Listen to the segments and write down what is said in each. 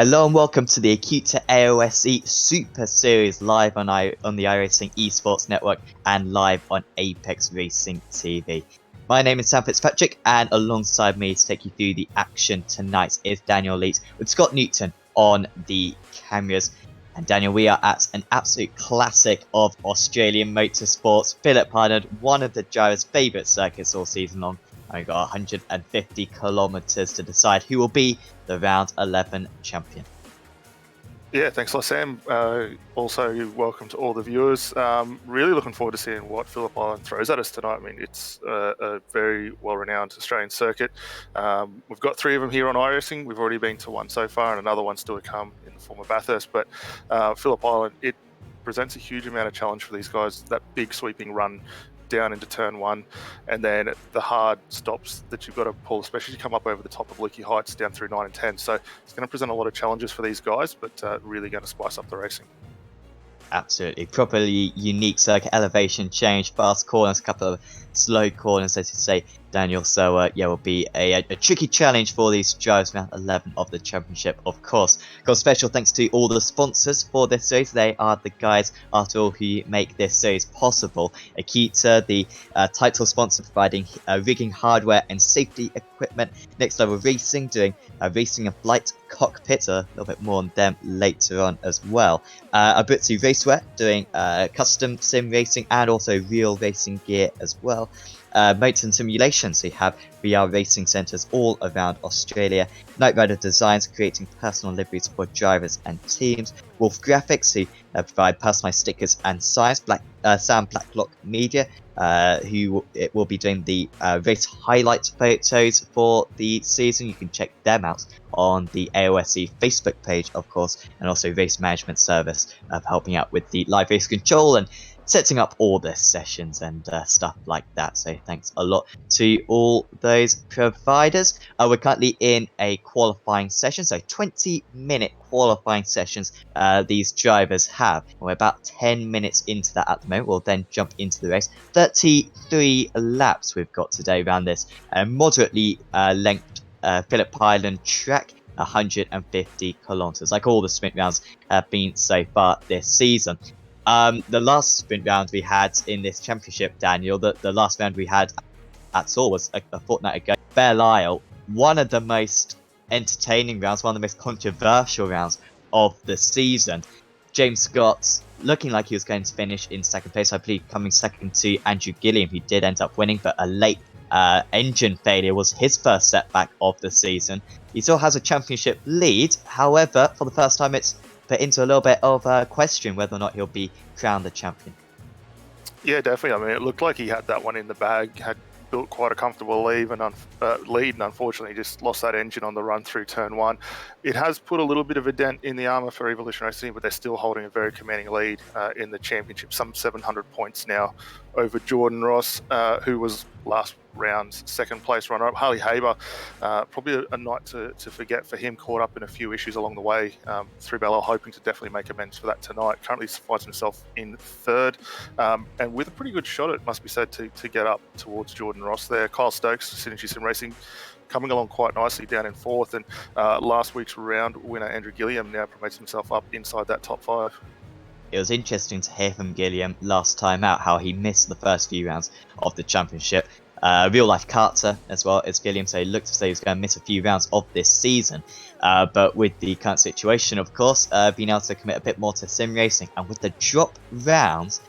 Hello and welcome to the Acuta AOSC Super Series live on the iRacing Esports Network and live on Apex Racing TV. My name is Sam Fitzpatrick, and alongside me to take you through the action tonight is Daniel Leeds with Scott Newton on the cameras. And Daniel, we are at an absolute classic of Australian motorsports, Phillip Island, one of the drivers' favourite circuits all season long. And we've got 150 kilometres to decide who will be the round 11 champion. Yeah, thanks a lot, Sam. Also, welcome to all the viewers. Really looking forward to seeing what Phillip Island throws at us tonight. I mean, it's a very well-renowned Australian circuit. We've got 3 of them here on iRacing. We've already been to one so far, and another one's still to come in the form of Bathurst. But Phillip Island, it presents a huge amount of challenge for these guys. That big sweeping run down into turn 1, and then the hard stops that you've got to pull, especially to come up over the top of Leaky Heights down through 9 and 10. So it's going to present a lot of challenges for these guys, but really going to spice up the racing. Absolutely, properly unique circuit, elevation change, fast corners, a couple of slow corners, as you say, Daniel. So yeah, will be a tricky challenge for these drivers round 11 of the championship, of course. Got special thanks to all the sponsors for this series. They are the guys, after all, who make this series possible. Acuta, the title sponsor, providing rigging hardware and safety equipment. Next Level Racing, doing racing and flight cockpit. A little bit more on them later on as well. Acuta Racewear, doing custom sim racing and also real racing gear as well. Motor and Simulations, who have VR racing centres all around Australia. Night Rider Designs, creating personal liveries for drivers and teams. Wolf Graphics, who provide personalised stickers and signs. Sam Blacklock Media, who will be doing the race highlight photos for the season. You can check them out on the AOSC Facebook page, of course, and also Race Management Service, helping out with the live race control and setting up all the sessions and stuff like that. So thanks a lot to all those providers. We're currently in a qualifying session, so 20-minute qualifying sessions these drivers have. We're about 10 minutes into that at the moment. We'll then jump into the race. 33 laps we've got today around this moderately lengthed Phillip Island track. 150 kilometres, like all the sprint rounds have been so far this season. The last sprint round we had in this championship, Daniel, the last round we had at all was a fortnight ago. Belle Isle, one of the most entertaining rounds, one of the most controversial rounds of the season. James Scott looking like he was going to finish in second place, I believe coming second to Andrew Gilliam, who did end up winning, but a late engine failure was his first setback of the season. He still has a championship lead, however, for the first time it's put into a little bit of a question whether or not he'll be crowned the champion. Yeah, definitely. I mean, it looked like he had that one in the bag, had built quite a comfortable lead, and unfortunately just lost that engine on the run through turn 1. It has put a little bit of a dent in the armour for Evolution Racing, but they're still holding a very commanding lead in the championship, some 700 points now over Jordan Ross, who was last round's second place runner-up. Harley Haber, probably a night to forget for him, caught up in a few issues along the way through Belle Isle, hoping to definitely make amends for that tonight. Currently finds himself in third, and with a pretty good shot, it must be said, to get up towards Jordan Ross there. Kyle Stokes, Synergy Sim Racing, coming along quite nicely down in fourth, and last week's round winner Andrew Gilliam now promotes himself up inside that top 5. It was interesting to hear from Gilliam last time out how he missed the first few rounds of the championship. Real life Carter as well as Gilliam, so he looked as though he was going to miss a few rounds of this season. But with the current situation, of course, being able to commit a bit more to sim racing, and with the drop rounds,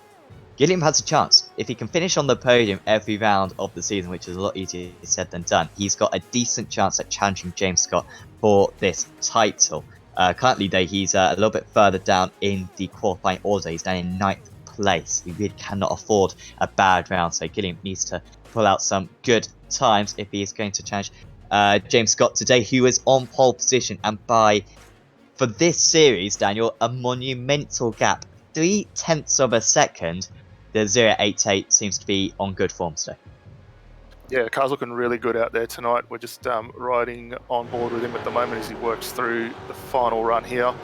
Gilliam has a chance. If he can finish on the podium every round of the season, which is a lot easier said than done, he's got a decent chance at challenging James Scott for this title. Currently, though, he's a little bit further down in the qualifying order. He's down in 9th place. He really cannot afford a bad round, so Gilliam needs to pull out some good times if he is going to challenge James Scott today, who is on pole position, and for this series, Daniel, a monumental gap, 0.3 of a second. The 088 seems to be on good form today. Yeah, the car's looking really good out there tonight. We're just riding on board with him at the moment as he works through the final run here.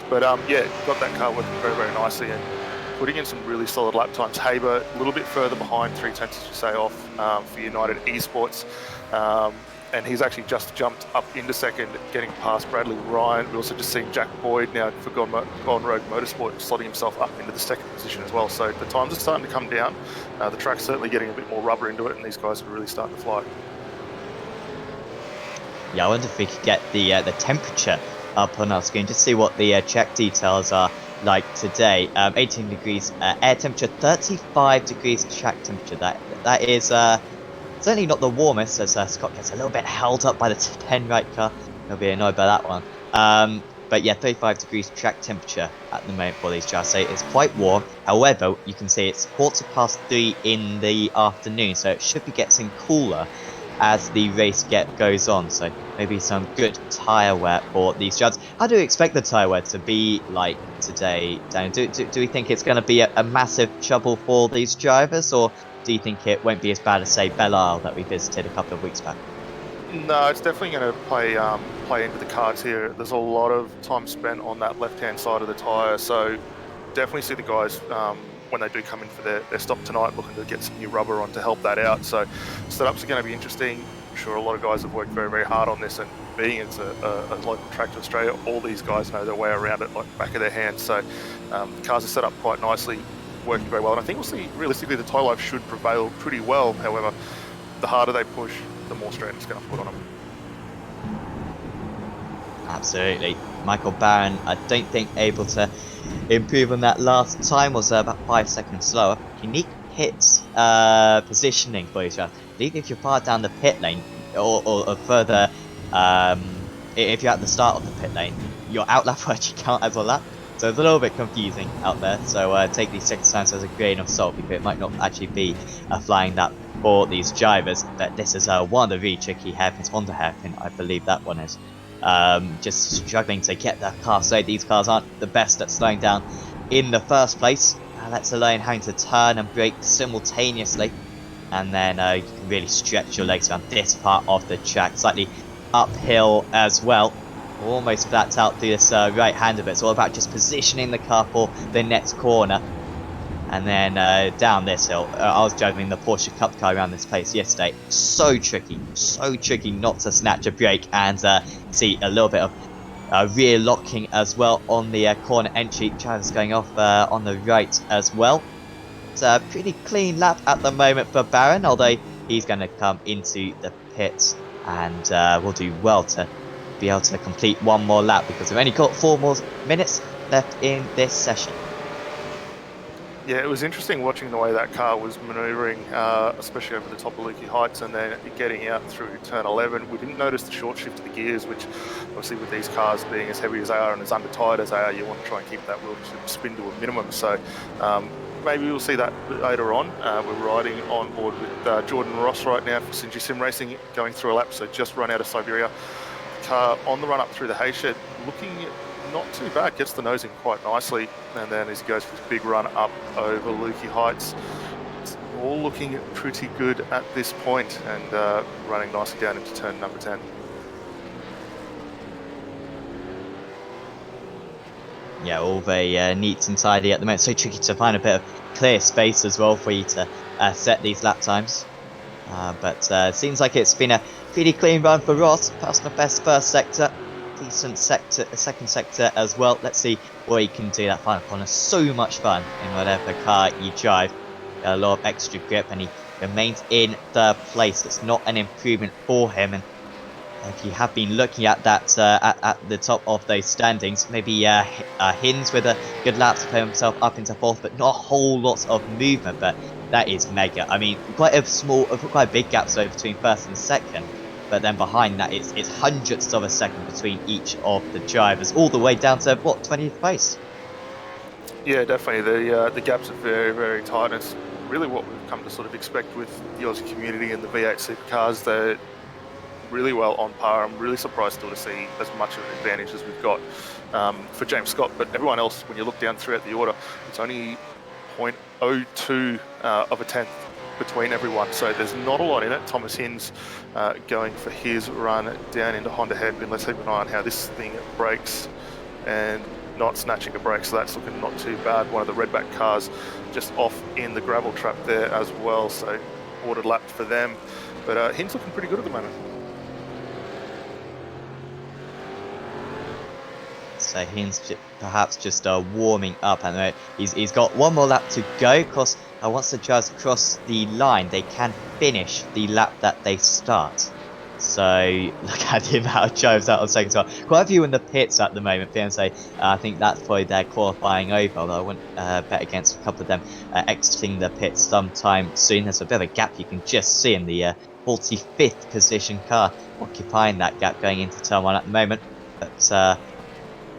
But yeah, got that car working very, very nicely and putting in some really solid lap times. Haber a little bit further behind, 0.3 as you say off for United Esports. and he's actually just jumped up into second, getting past Bradley Ryan. We also just seen Jack Boyd now for Gone Rogue Motorsport slotting himself up into the second position as well. So the times are starting to come down. The track's certainly getting a bit more rubber into it, and these guys are really starting to fly. Yeah, I wonder if we could get the temperature up on our screen, just see what the track details are like today. 18 degrees air temperature, 35 degrees track temperature. That is certainly not the warmest, as Scott gets a little bit held up by the 10 right car. He'll be annoyed by that one. But yeah, 35 degrees track temperature at the moment for these drives. So it's quite warm. However, you can see it's 3:15 in the afternoon, so it should be getting cooler as the race goes on. So maybe some good tyre wear for these drives. How do you expect the tyre wear to be like today, Daniel? Do we think it's going to be a massive trouble for these drivers, or do you think it won't be as bad as, say, Belle Isle that we visited a couple of weeks back? No, it's definitely going to play into the cards here. There's a lot of time spent on that left-hand side of the tyre, so definitely see the guys when they do come in for their stop tonight looking to get some new rubber on to help that out. So setups are going to be interesting. I'm sure a lot of guys have worked very, very hard on this, and being it's a local track to Australia, all these guys know their way around it like the back of their hands. So the cars are set up quite nicely, working very well. And I think we'll see, realistically, the tyre life should prevail pretty well. However, the harder they push, the more strain it's going to put on them. Absolutely. Michael Barron, I don't think able to improve on that last time, was about 5 seconds slower. Unique pit positioning for yourself. I believe if you're far down the pit lane, or further, if you're at the start of the pit lane, your out lap will actually count as a lap. So it's a little bit confusing out there. So take these circumstances as a grain of salt, because it might not actually be a flying lap for these drivers. But this is one of the really tricky hairpins, Honda hairpin, I believe that one is. Just struggling to get the car slow. These cars aren't the best at slowing down in the first place, let alone having to turn and brake simultaneously. And then you can really stretch your legs around this part of the track, slightly uphill as well. Almost flat out through this right hand of it. It's all about just positioning the car for the next corner. And then down this hill, I was driving the Porsche Cup car around this place yesterday. So tricky not to snatch a brake, and see a little bit of rear locking as well on the corner entry. Drivers going off on the right as well. It's a pretty clean lap at the moment for Barron, although he's going to come into the pits and will do well to be able to complete one more lap, because we've only got 4 more minutes left in this session. Yeah, it was interesting watching the way that car was manoeuvring, especially over the top of Lukey Heights and then getting out through turn 11. We didn't notice the short shift of the gears, which obviously with these cars being as heavy as they are and as under-tired as they are, you want to try and keep that wheel to spin to a minimum. So maybe we'll see that later on. We're riding on board with Jordan Ross right now for Sinji Sim Racing, going through a lap, so just run out of Siberia. The car on the run up through the hayshed, looking not too bad, gets the nose in quite nicely, and then as he goes for this big run up over Lukey Heights, it's all looking pretty good at this point, and running nicely down into turn number 10. Yeah, all very neat and tidy at the moment. So tricky to find a bit of clear space as well for you to set these lap times. But seems like it's been a pretty clean run for Ross. Personal best first sector. Decent second sector as well. Let's see what he can do that final corner. So much fun in whatever car you drive. A lot of extra grip, and he remains in third place. It's not an improvement for him. And if you have been looking at that at the top of those standings, maybe Hinds with a good lap to play himself up into fourth, but not a whole lot of movement. But that is mega. I mean, quite big gaps though between first and second. But then behind that, it's hundredths of a second between each of the drivers, all the way down to, what, 20th place? Yeah, definitely. The gaps are very, very tight. And it's really what we've come to sort of expect with the Aussie community and the V8 supercars. They're really well on par. I'm really surprised still to see as much of an advantage as we've got for James Scott. But everyone else, when you look down throughout the order, it's only 0.02 of a tenth between everyone, so there's not a lot in it. Thomas Hinds going for his run down into Honda Hairpin. Let's keep an eye on how this thing breaks, and not snatching a break, so that's looking not too bad. One of the redback cars just off in the gravel trap there as well, so ordered lap for them. But Hinds looking pretty good at the moment. So perhaps just warming up at the moment. He's got one more lap to go, because once the drivers cross the line, they can finish the lap that they start. So look at the amount of drivers out on second as well. Quite a few in the pits at the moment. I think that's probably their qualifying over. Although I wouldn't bet against a couple of them exiting the pits sometime soon. There's a bit of a gap you can just see in the 45th position car occupying that gap going into turn 1 at the moment. But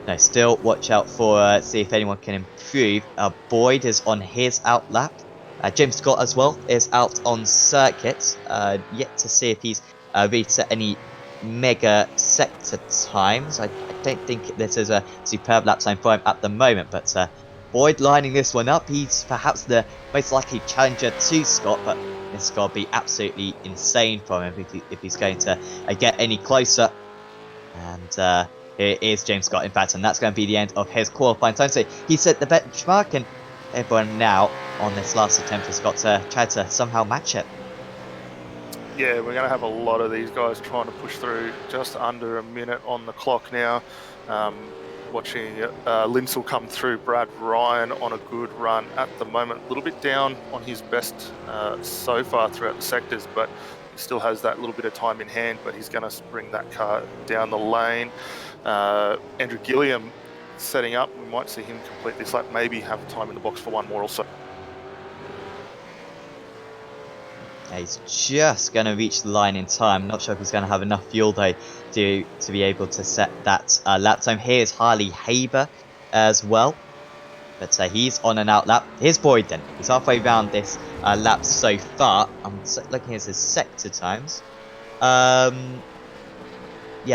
no, still watch out for see if anyone can improve. Boyd is on his out lap. James Scott as well is out on circuit. Yet to see if he's reset any mega sector times. I don't think this is a superb lap time for him at the moment, but Boyd lining this one up. He's perhaps the most likely challenger to Scott, but this has got to be absolutely insane for him if he's going to get any closer. And here is James Scott, in fact, and that's going to be the end of his qualifying time. So he set the benchmark, and everyone now on this last attempt has got to try to somehow match it. Yeah, we're going to have a lot of these guys trying to push through. Just under a minute on the clock now. Watching Linsell come through. Brad Ryan on a good run at the moment. A little bit down on his best so far throughout the sectors, but he still has that little bit of time in hand, but he's going to bring that car down the lane. Andrew Gilliam setting up. We might see him complete this lap, maybe have time in the box for one more also. He's just going to reach the line in time. Not sure if he's going to have enough fuel though to be able to set that lap time. Here's Harley Haber as well, but he's on an out lap. Here's Boyd then. He's halfway around this lap so far. I'm looking at his sector times. Yeah,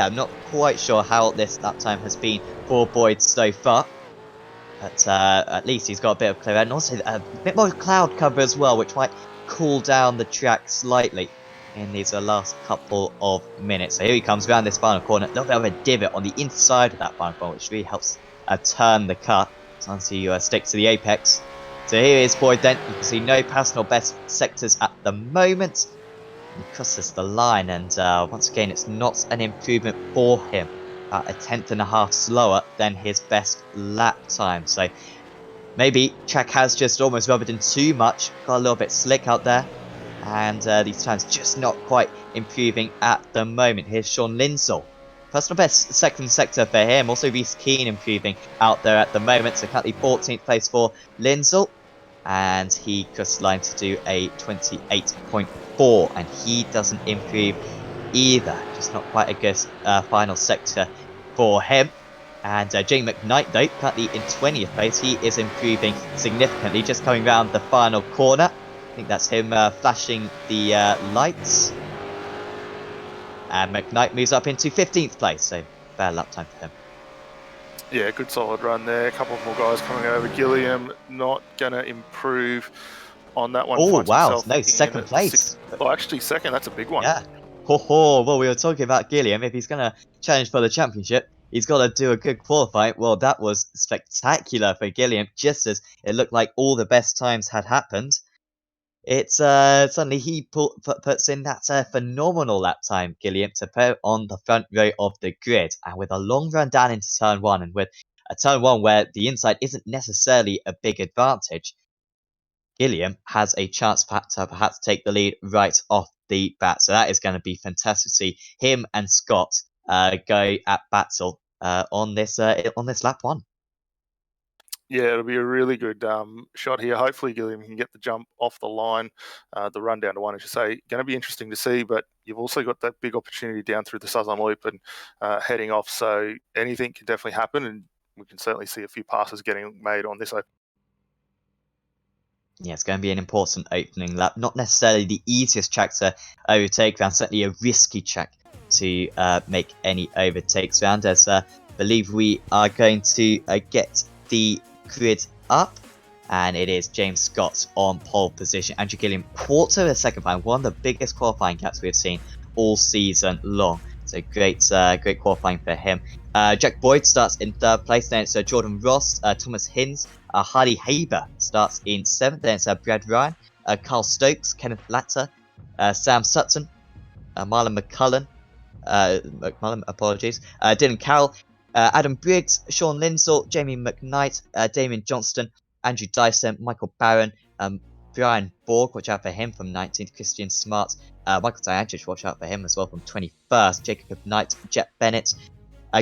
I'm not quite sure how this lap time has been for Boyd so far, but at least he's got a bit of clear air, and also a bit more cloud cover as well, which might cool down the track slightly in these last couple of minutes. So here he comes around this final corner. A little bit of a divot on the inside of that final corner, which really helps turn the car once you stick to the apex. So here is Boyd then. You can see no personal best sectors at the moment. He crosses the line, and once again it's not an improvement for him. About a 1/10.5 slower than his best lap time. So maybe track has just almost rubbered in too much, got a little bit slick out there, and these times just not quite improving at the moment. Here's Sean Linsell. Personal best second sector for him, also Reese Keane improving out there at the moment, so currently 14th place for Linsell, and he crossed the line to do a 28.4, and he doesn't improve either, just not quite a good final sector for him. And Jane McKnight, though, currently in 20th place, he is improving significantly, just coming round the final corner. I think that's him flashing the lights. And McKnight moves up into 15th place, so fair lap time for him. Yeah, good solid run there. A couple of more guys coming over. Gilliam not going to improve on that one. Oh, wow, no, second place. Oh, actually second, that's a big one. Yeah. Well, we were talking about Gilliam. If he's going to challenge for the championship, he's got to do a good qualifying. Well, that was spectacular for Gilliam, just as it looked like all the best times had happened. It's suddenly he puts in that phenomenal lap time, Gilliam, to put on the front row of the grid. And with a long run down into turn 1, and with a turn 1 where the inside isn't necessarily a big advantage, Gilliam has a chance to perhaps take the lead right off the bat. So that is going to be fantastic to see him and Scott go at battle on this lap 1. Yeah, it'll be a really good shot here. Hopefully Gilliam can get the jump off the line, the run down to 1, as you say. Going to be interesting to see, but you've also got that big opportunity down through the Southern Loop and heading off. So anything can definitely happen, and we can certainly see a few passes getting made on this open. Yeah, it's going to be an important opening lap. Not necessarily the easiest track to overtake round, certainly a risky track to make any overtakes round, as I believe we are going to get the grid up, and it is James Scott on pole position. Andrew Gilliam quarter of a second behind, one of the biggest qualifying gaps we've seen all season long. So great qualifying for him. Jack Boyd starts in 3rd place, then it's Jordan Ross, Thomas Hinz, Harley Haber starts in 7th, then it's Brad Ryan, Carl Stokes, Kenneth Latter, Sam Sutton, Marlon McCullen, Dylan Carroll, Adam Briggs, Sean Lindsall, Jamie McKnight, Damien Johnston, Andrew Dyson, Michael Barron, Brian Borg, watch out for him from 19th, Christian Smart, Michael Diantrich, watch out for him as well from 21st, Jacob Knight, Jet Bennett,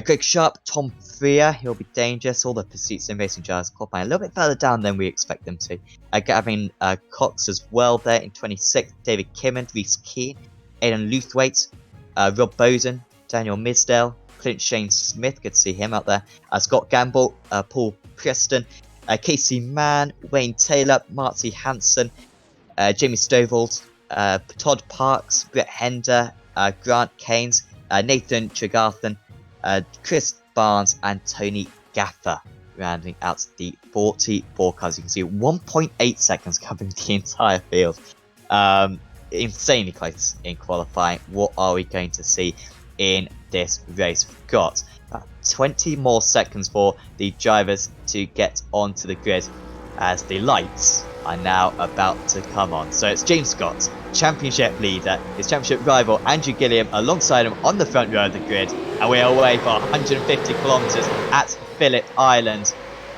Greg Sharp, Tom Freer, he'll be dangerous. All the pursuits in racing drivers qualifying a little bit further down than we expect them to. Gavin Cox as well there in 26th, David Kimmon, Reese Keane, Aidan Luthwaite, Rob Bowden, Daniel Misdale, Clint Shane Smith, good to see him out there, Scott Gamble, Paul Preston, Casey Mann, Wayne Taylor, Marty Hansen, Jamie Stovall, Todd Parks, Brett Hender, Grant Keynes, Nathan Tregarthen, Chris Barnes and Tony Gaffer rounding out the 44 cars. You can see 1.8 seconds covering the entire field. Insanely close in qualifying. What are we going to see in this race? We've got 20 more seconds for the drivers to get onto the grid as the lights are now about to come on. So it's James Scott, championship leader, his championship rival Andrew Gilliam alongside him on the front row of the grid, and we are away for 150 kilometres at Phillip Island.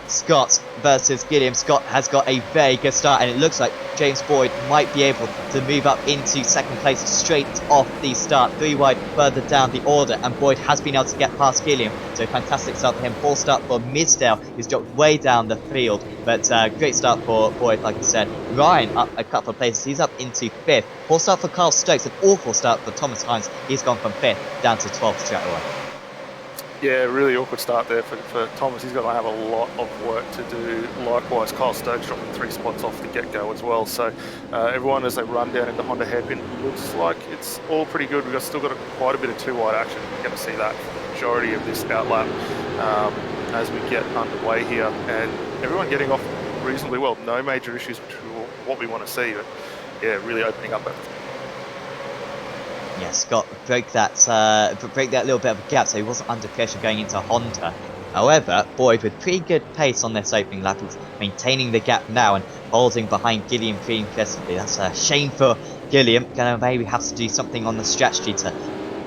Scott versus Gilliam. Scott has got a very good start, and it looks like James Boyd might be able to move up into second place straight off the start. 3 wide further down the order, and Boyd has been able to get past Gilliam, so fantastic start for him. Poor start for Misdale, who's dropped way down the field, but great start for Boyd, like I said. Ryan up a couple of places, he's up into 5th. Poor start for Carl Stokes, an awful start for Thomas Hines, he's gone from 5th down to 12th straight away. Yeah, really awkward start there for Thomas. He's going to have a lot of work to do. Likewise, Kyle Stokes dropping 3 spots off the get-go as well. So everyone, as they run down into Honda hairpin, looks like it's all pretty good. We've still got quite a bit of 2-wide action. We're going to see that for the majority of this outlap as we get underway here. And everyone getting off reasonably well. No major issues, which is what we want to see. But yeah, really opening up everything. Yeah, Scott broke that little bit of a gap, so he wasn't under pressure going into Honda. However, Boyd with pretty good pace on this opening lap, he's maintaining the gap now and holding behind Gilliam pretty impressively. That's a shame for Gilliam. Gonna maybe have to do something on the strategy to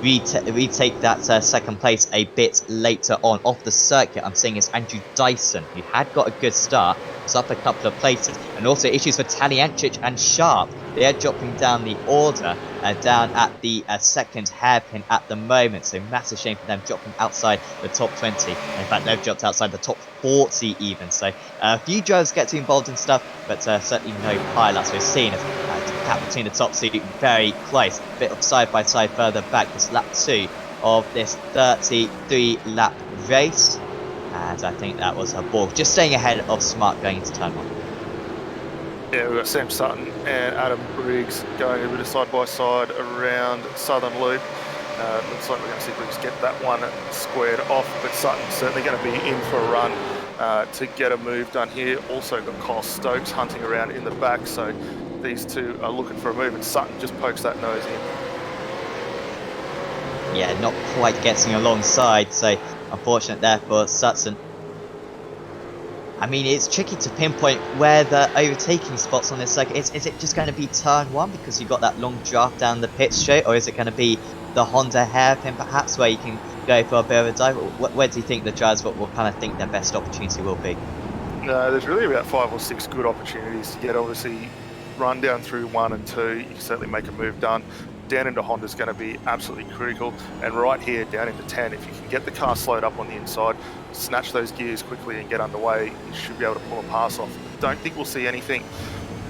retake that second place a bit later on. Off the circuit, I'm seeing is Andrew Dyson, who had got a good start, was up a couple of places, and also issues for Talianchich and Sharp. They're dropping down the order, down at the second hairpin at the moment, so massive shame for them, dropping outside the top 20. In fact, they've dropped outside the top 40 even, so a few drivers get too involved in stuff, but certainly no pilots. We're seeing as the gap between the top 2 very close, a bit of side by side further back. This lap 2 of this 33 lap race, and I think that was a ball just staying ahead of Smart going into turn 1. Yeah, we've got Sam Sutton and Adam Briggs going a bit of side-by-side around Southern Loop. Looks like we're going to see Briggs get that one squared off, but Sutton's certainly going to be in for a run to get a move done here. Also got Kyle Stokes hunting around in the back, so these two are looking for a move, and Sutton just pokes that nose in. Yeah, not quite getting alongside, so unfortunate there for Sutton. I mean, it's tricky to pinpoint where the overtaking spots on this circuit is. Is it just going to be turn 1 because you've got that long draft down the pit straight, or is it going to be the Honda hairpin perhaps where you can go for a bit of a dive? Where do you think the drivers will kind of think their best opportunity will be? No, there's really about 5 or 6 good opportunities to get, obviously, run down through 1 and 2. You can certainly make a move done. Down into Honda is going to be absolutely critical, and right here down into 10, if you can get the car slowed up on the inside, snatch those gears quickly and get underway, you should be able to pull a pass off. Don't think we'll see anything.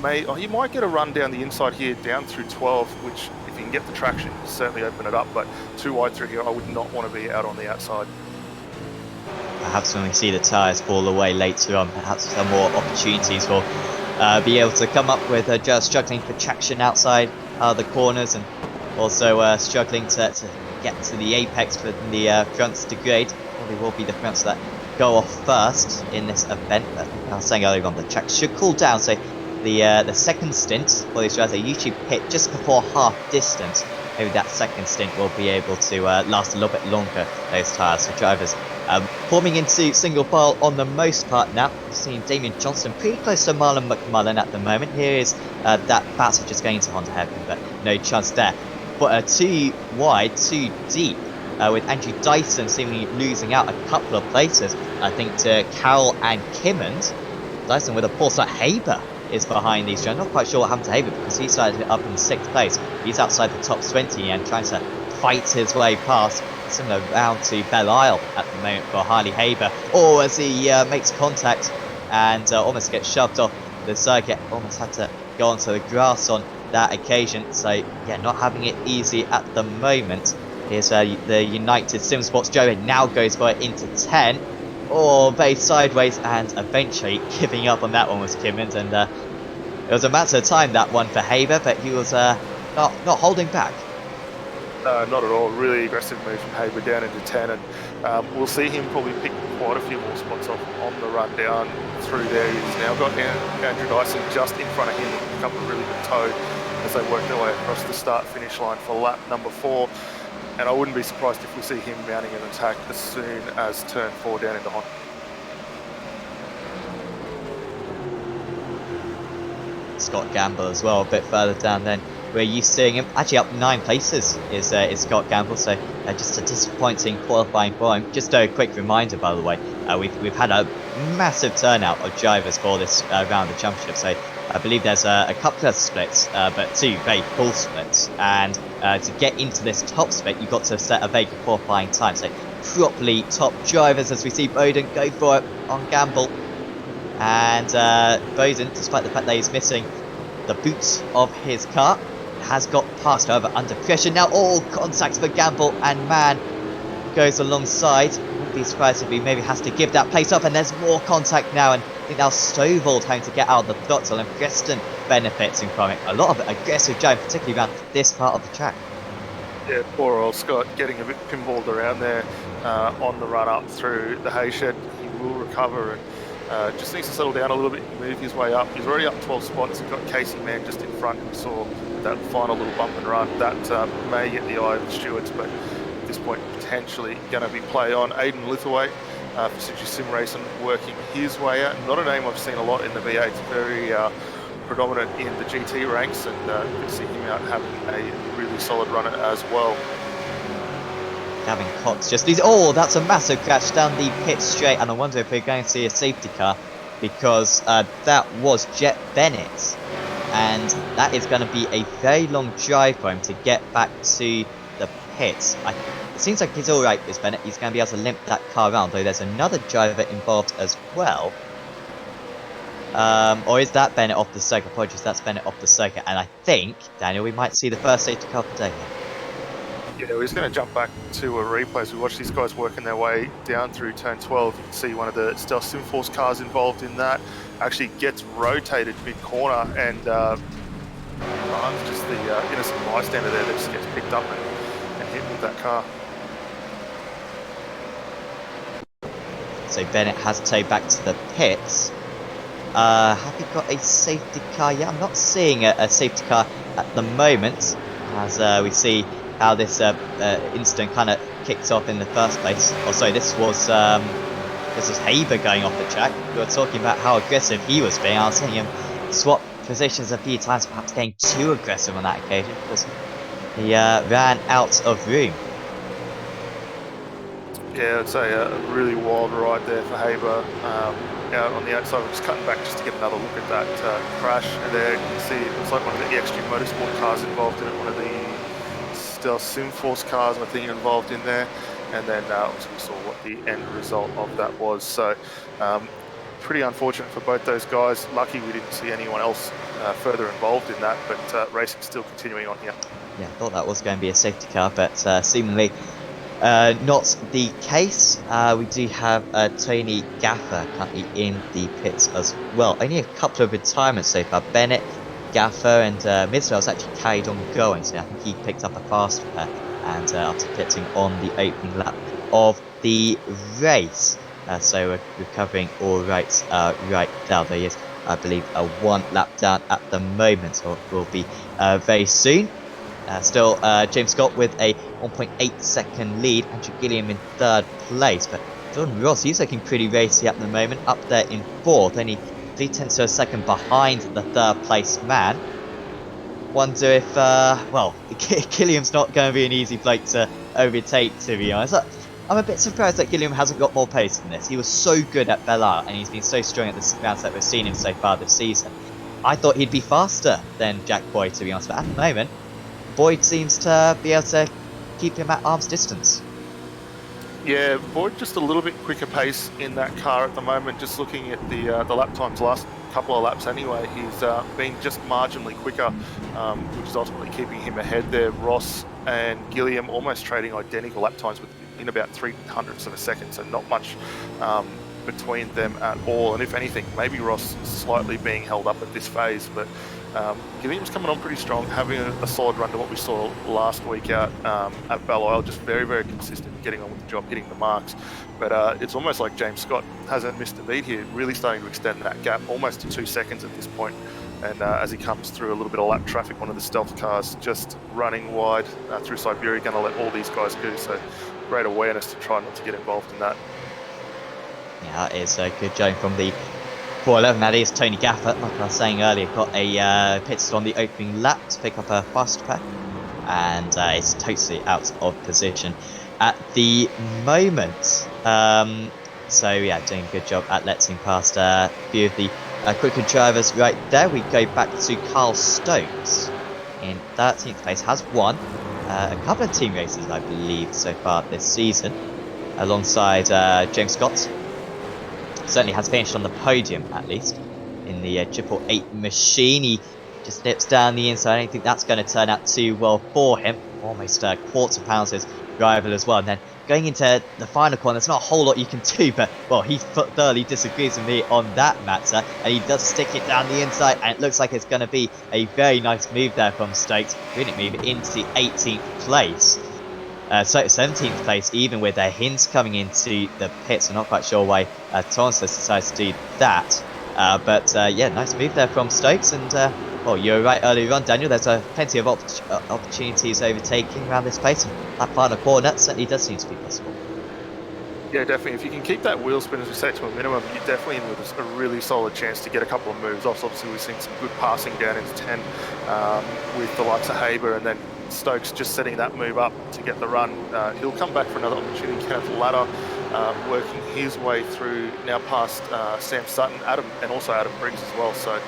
You might get a run down the inside here down through 12, which if you can get the traction, certainly open it up, but 2 wide through here, I would not want to be out on the outside. Perhaps when we see the tyres fall away later on, perhaps some more opportunities will be able to come up with just struggling for traction outside the corners, and also struggling to get to the apex for the fronts to grade. Probably will be the fronts that go off first in this event, but I was saying earlier on, the track should cool down, so the second stint for these drivers, they usually pit just before half distance. Maybe that second stint will be able to last a little bit longer, those tyres. So drivers forming into single file on the most part now. We've seen Damien Johnston pretty close to Marlon McMullen at the moment. Here is that battle just going into Honda hairpin, but no chance there. But 2 wide, 2 deep with Andrew Dyson seemingly losing out a couple of places, I think, to Carroll and Kimmond. Dyson with a poor start. Haber is behind these two. I'm not quite sure what happened to Haber because he started up in 6th place. He's outside the top 20 and trying to fight his way past, similar round to Belle Isle at the moment for Harley Haber. Or as he makes contact and almost gets shoved off the circuit, almost had to go onto the grass on that occasion. So yeah, not having it easy at the moment. Here's the United Sim Sports Joe now goes for it into 10. Or very sideways, and eventually giving up on that one was Kimmond, and it was a matter of time, that one for Haber, but he was not holding back. Not at all. Really aggressive move from Haber down into 10, and we'll see him probably pick quite a few more spots off on the run down through there. He's now got Andrew Dyson just in front of him, become a really good tow as they work their way across the start-finish line for lap number 4. And I wouldn't be surprised if we see him mounting an attack as soon as turn 4 down into Hon. Scott Gamble as well, a bit further down then. We're used to seeing him actually up 9 places is Scott Gamble, so just a disappointing qualifying for him. Just a quick reminder, by the way, we've had a massive turnout of drivers for this round of the championship, so I believe there's a couple of splits, but 2 very full splits, and to get into this top split you've got to set a very good qualifying time, so properly top drivers as we see Bowden go for it on Gamble. And Bowden, despite the fact that he's missing the boots of his car, has got past, however, under pressure. Now all contacts for Gamble, and man goes alongside. Wouldn't be surprised if he maybe has to give that place up, and there's more contact now, and I think now Stovall having to get out of the throttle, and Preston benefiting from it. A lot of aggressive driving, particularly around this part of the track. Yeah, poor old Scott getting a bit pinballed around there on the run up through the hay shed. He will recover and just needs to settle down a little bit and move his way up. He's already up 12 spots. He's got Casey Mann just in front, who saw that final little bump and run. That may get the eye of the stewards, but at this point potentially going to be play on. Aidan Litherwaite for City Sim Racing working his way out. Not a name I've seen a lot in the V8. Very predominant in the GT ranks, and good to see him out having a really solid run as well. Gavin Cox just leads. Oh, that's a massive crash down the pit straight, and I wonder if we're going to see a safety car, because that was Jet Bennett, and that is going to be a very long drive for him to get back to the pits. It seems like he's alright with Bennett. He's going to be able to limp that car around, though there's another driver involved as well. Or is that Bennett off the circuit? Apologies, that's Bennett off the circuit, and I think, Daniel, we might see the first safety car of the day. Yeah, we're just going to jump back to a replay as we watch these guys working their way down through turn 12. You can see one of the Stealth Simforce cars involved in that actually gets rotated mid-corner, and just the innocent bystander there that just gets picked up and hit with that car. So Bennett has towed back to the pits. Have we got a safety car? Yeah, I'm not seeing a safety car at the moment, as we see how this incident kind of kicked off in the first place. Oh, sorry, this was Haber going off the track. We were talking about how aggressive he was being. I was seeing him swap positions a few times, perhaps getting too aggressive on that occasion, because he ran out of room. Yeah, I'd say a really wild ride there for Haber. Out on the outside, we're just cutting back just to get another look at that crash. And there you can see it looks like one of the EXG Motorsport cars involved in it, one of the Stealth Simforce cars I think involved in there, and then we saw what the end result of that was. So pretty unfortunate for both those guys. Lucky we didn't see anyone else further involved in that, but racing still continuing on here. Yeah, I thought that was going to be a safety car, but seemingly not the case. We do have Tony Gaffer currently in the pits as well. Only a couple of retirements so far. Bennett, Gaffer, and Midswell's actually carried on going, so I think he picked up a fast repair and after pitting on the opening lap of the race. So we're recovering all right right now. There is, I believe, a 1 lap down at the moment, so it will be very soon. Still James Scott with a 1.8 second lead, Andrew Gilliam in 3rd place, but Jordan Ross, he's looking pretty racy at the moment, up there in 4th, only 0.3 of a second behind the 3rd place man. wonder if, well, Gilliam's not going to be an easy bloke to overtake, to be honest. I'm a bit surprised that Gilliam hasn't got more pace than this. He was so good at Bella, and he's been so strong at the rounds that we've seen him so far this season. I thought he'd be faster than Jack Boyd, to be honest, but at the moment, Boyd seems to be able to keep him at arm's distance. Yeah, Boyd just a little bit quicker pace in that car at the moment. Just looking at the lap times last couple of laps anyway, he's been just marginally quicker, which is ultimately keeping him ahead there. Ross and Gilliam almost trading identical lap times in about 0.03 of a second, so not much between them at all. And if anything, maybe Ross slightly being held up at this phase, but Gilliam's coming on pretty strong, having a solid run to what we saw last week out at Ballisle. Just very, very consistent, getting on with the job, hitting the marks. But it's almost like James Scott hasn't missed a beat here, really starting to extend that gap almost to 2 seconds at this point. And as he comes through a little bit of lap traffic, one of the stealth cars just running wide through Siberia, going to let all these guys go. So great awareness to try not to get involved in that. Yeah, that is a good joke from the 411. That is Tony Gaffert, like I was saying earlier, got a pit stop on the opening lap to pick up a fast track, and it's totally out of position at the moment. So yeah, doing a good job at letting past a few of the quicker drivers right there. We go back to Carl Stokes in 13th place, has won a couple of team races, I believe, so far this season, alongside James Scott. Certainly has finished on the podium, at least, in the 888 machine. He just nips down the inside. I don't think that's going to turn out too well for him. Almost a quarter pound his rival as well. And then going into the final corner, there's not a whole lot you can do, but, well, he thoroughly disagrees with me on that matter. And he does stick it down the inside, and it looks like it's going to be a very nice move there from Stokes. Brilliant move into the 18th place. So 17th place, even with their hints coming into the pits. I'm not quite sure why Thomas decides to do that. But yeah, nice move there from Stokes. And well, you were right earlier on, Daniel. There's plenty of opportunities overtaking around this place. And that final corner certainly does seem to be possible. Yeah, definitely. If you can keep that wheel spin, as we say, to a minimum, you're definitely in with a really solid chance to get a couple of moves off. Obviously, we've seen some good passing down into 10 with the likes of Haber, and then Stokes just setting that move up to get the run. He'll come back for another opportunity. Kenneth Ladder working his way through now past Sam Sutton, Adam, and also Adam Briggs as well. So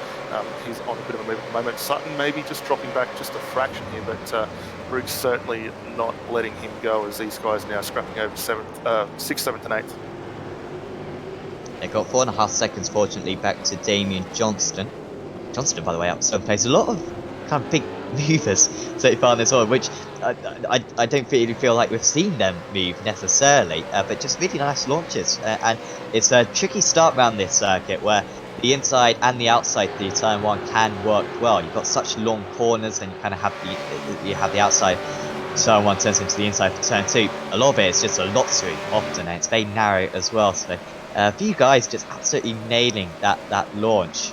he's on a bit of a move at the moment. Sutton maybe just dropping back just a fraction here, but Briggs certainly not letting him go, as these guys now scrapping over 6th, 7th and 8th. They got 4.5 seconds, fortunately, back to Damien Johnston. Johnston, by the way, up 7th place. A lot of kind of big movers so far in this one, which I don't really feel like we've seen them move necessarily, but just really nice launches. And it's a tricky start around this circuit where the inside and the outside, the turn one, can work well. You've got such long corners, and you kind of have the outside turn one turns into the inside for turn two. A lot of it is just a lot through often, and it's very narrow as well. So a few guys just absolutely nailing that launch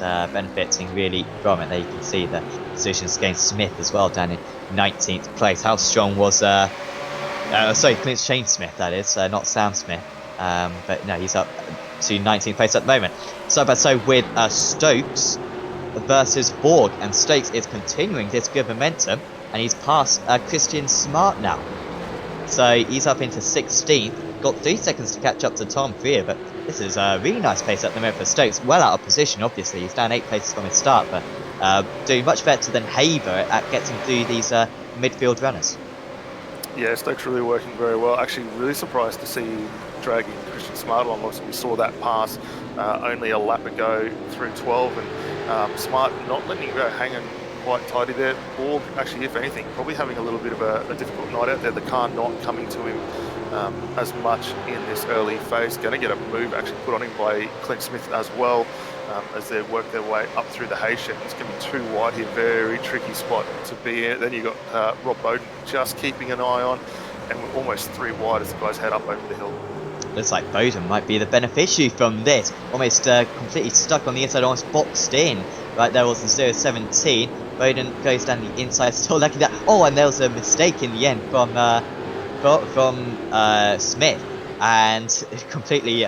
and benefiting really from it. There you can see the positions against Smith as well down in 19th place. How strong was sorry, Clint Shane Smith, that is, not Sam Smith. But no, he's up to 19th place at the moment. Side by side with Stokes versus Borg, and Stokes is continuing this good momentum, and he's past Christian Smart now. So he's up into 16th, got 3 seconds to catch up to Tom Freer, but this is a really nice pace at the moment for Stokes. Well out of position, obviously. He's down 8 places from his start, but doing much better than Haber at getting through these midfield runners. Yeah, Stokes really working very well. Actually, really surprised to see dragging Christian Smart along. Obviously, we saw that pass only a lap ago through 12, and Smart not letting him go hanging quite tidy there. Borg, actually, if anything, probably having a little bit of a difficult night out there. The car not coming to him as much in this early phase. Going to get a move actually put on him by Clint Smith as well, as they work their way up through the hay shed. It's going to be too wide here, very tricky spot to be in. Then you've got Rob Bowden just keeping an eye on, and we're almost 3 wide as the guys head up over the hill. Looks like Bowden might be the beneficiary from this. Almost completely stuck on the inside, almost boxed in. Right there was the 0-17. Bowden goes down the inside, still lucky that. Oh, and there was a mistake in the end from Smith, and completely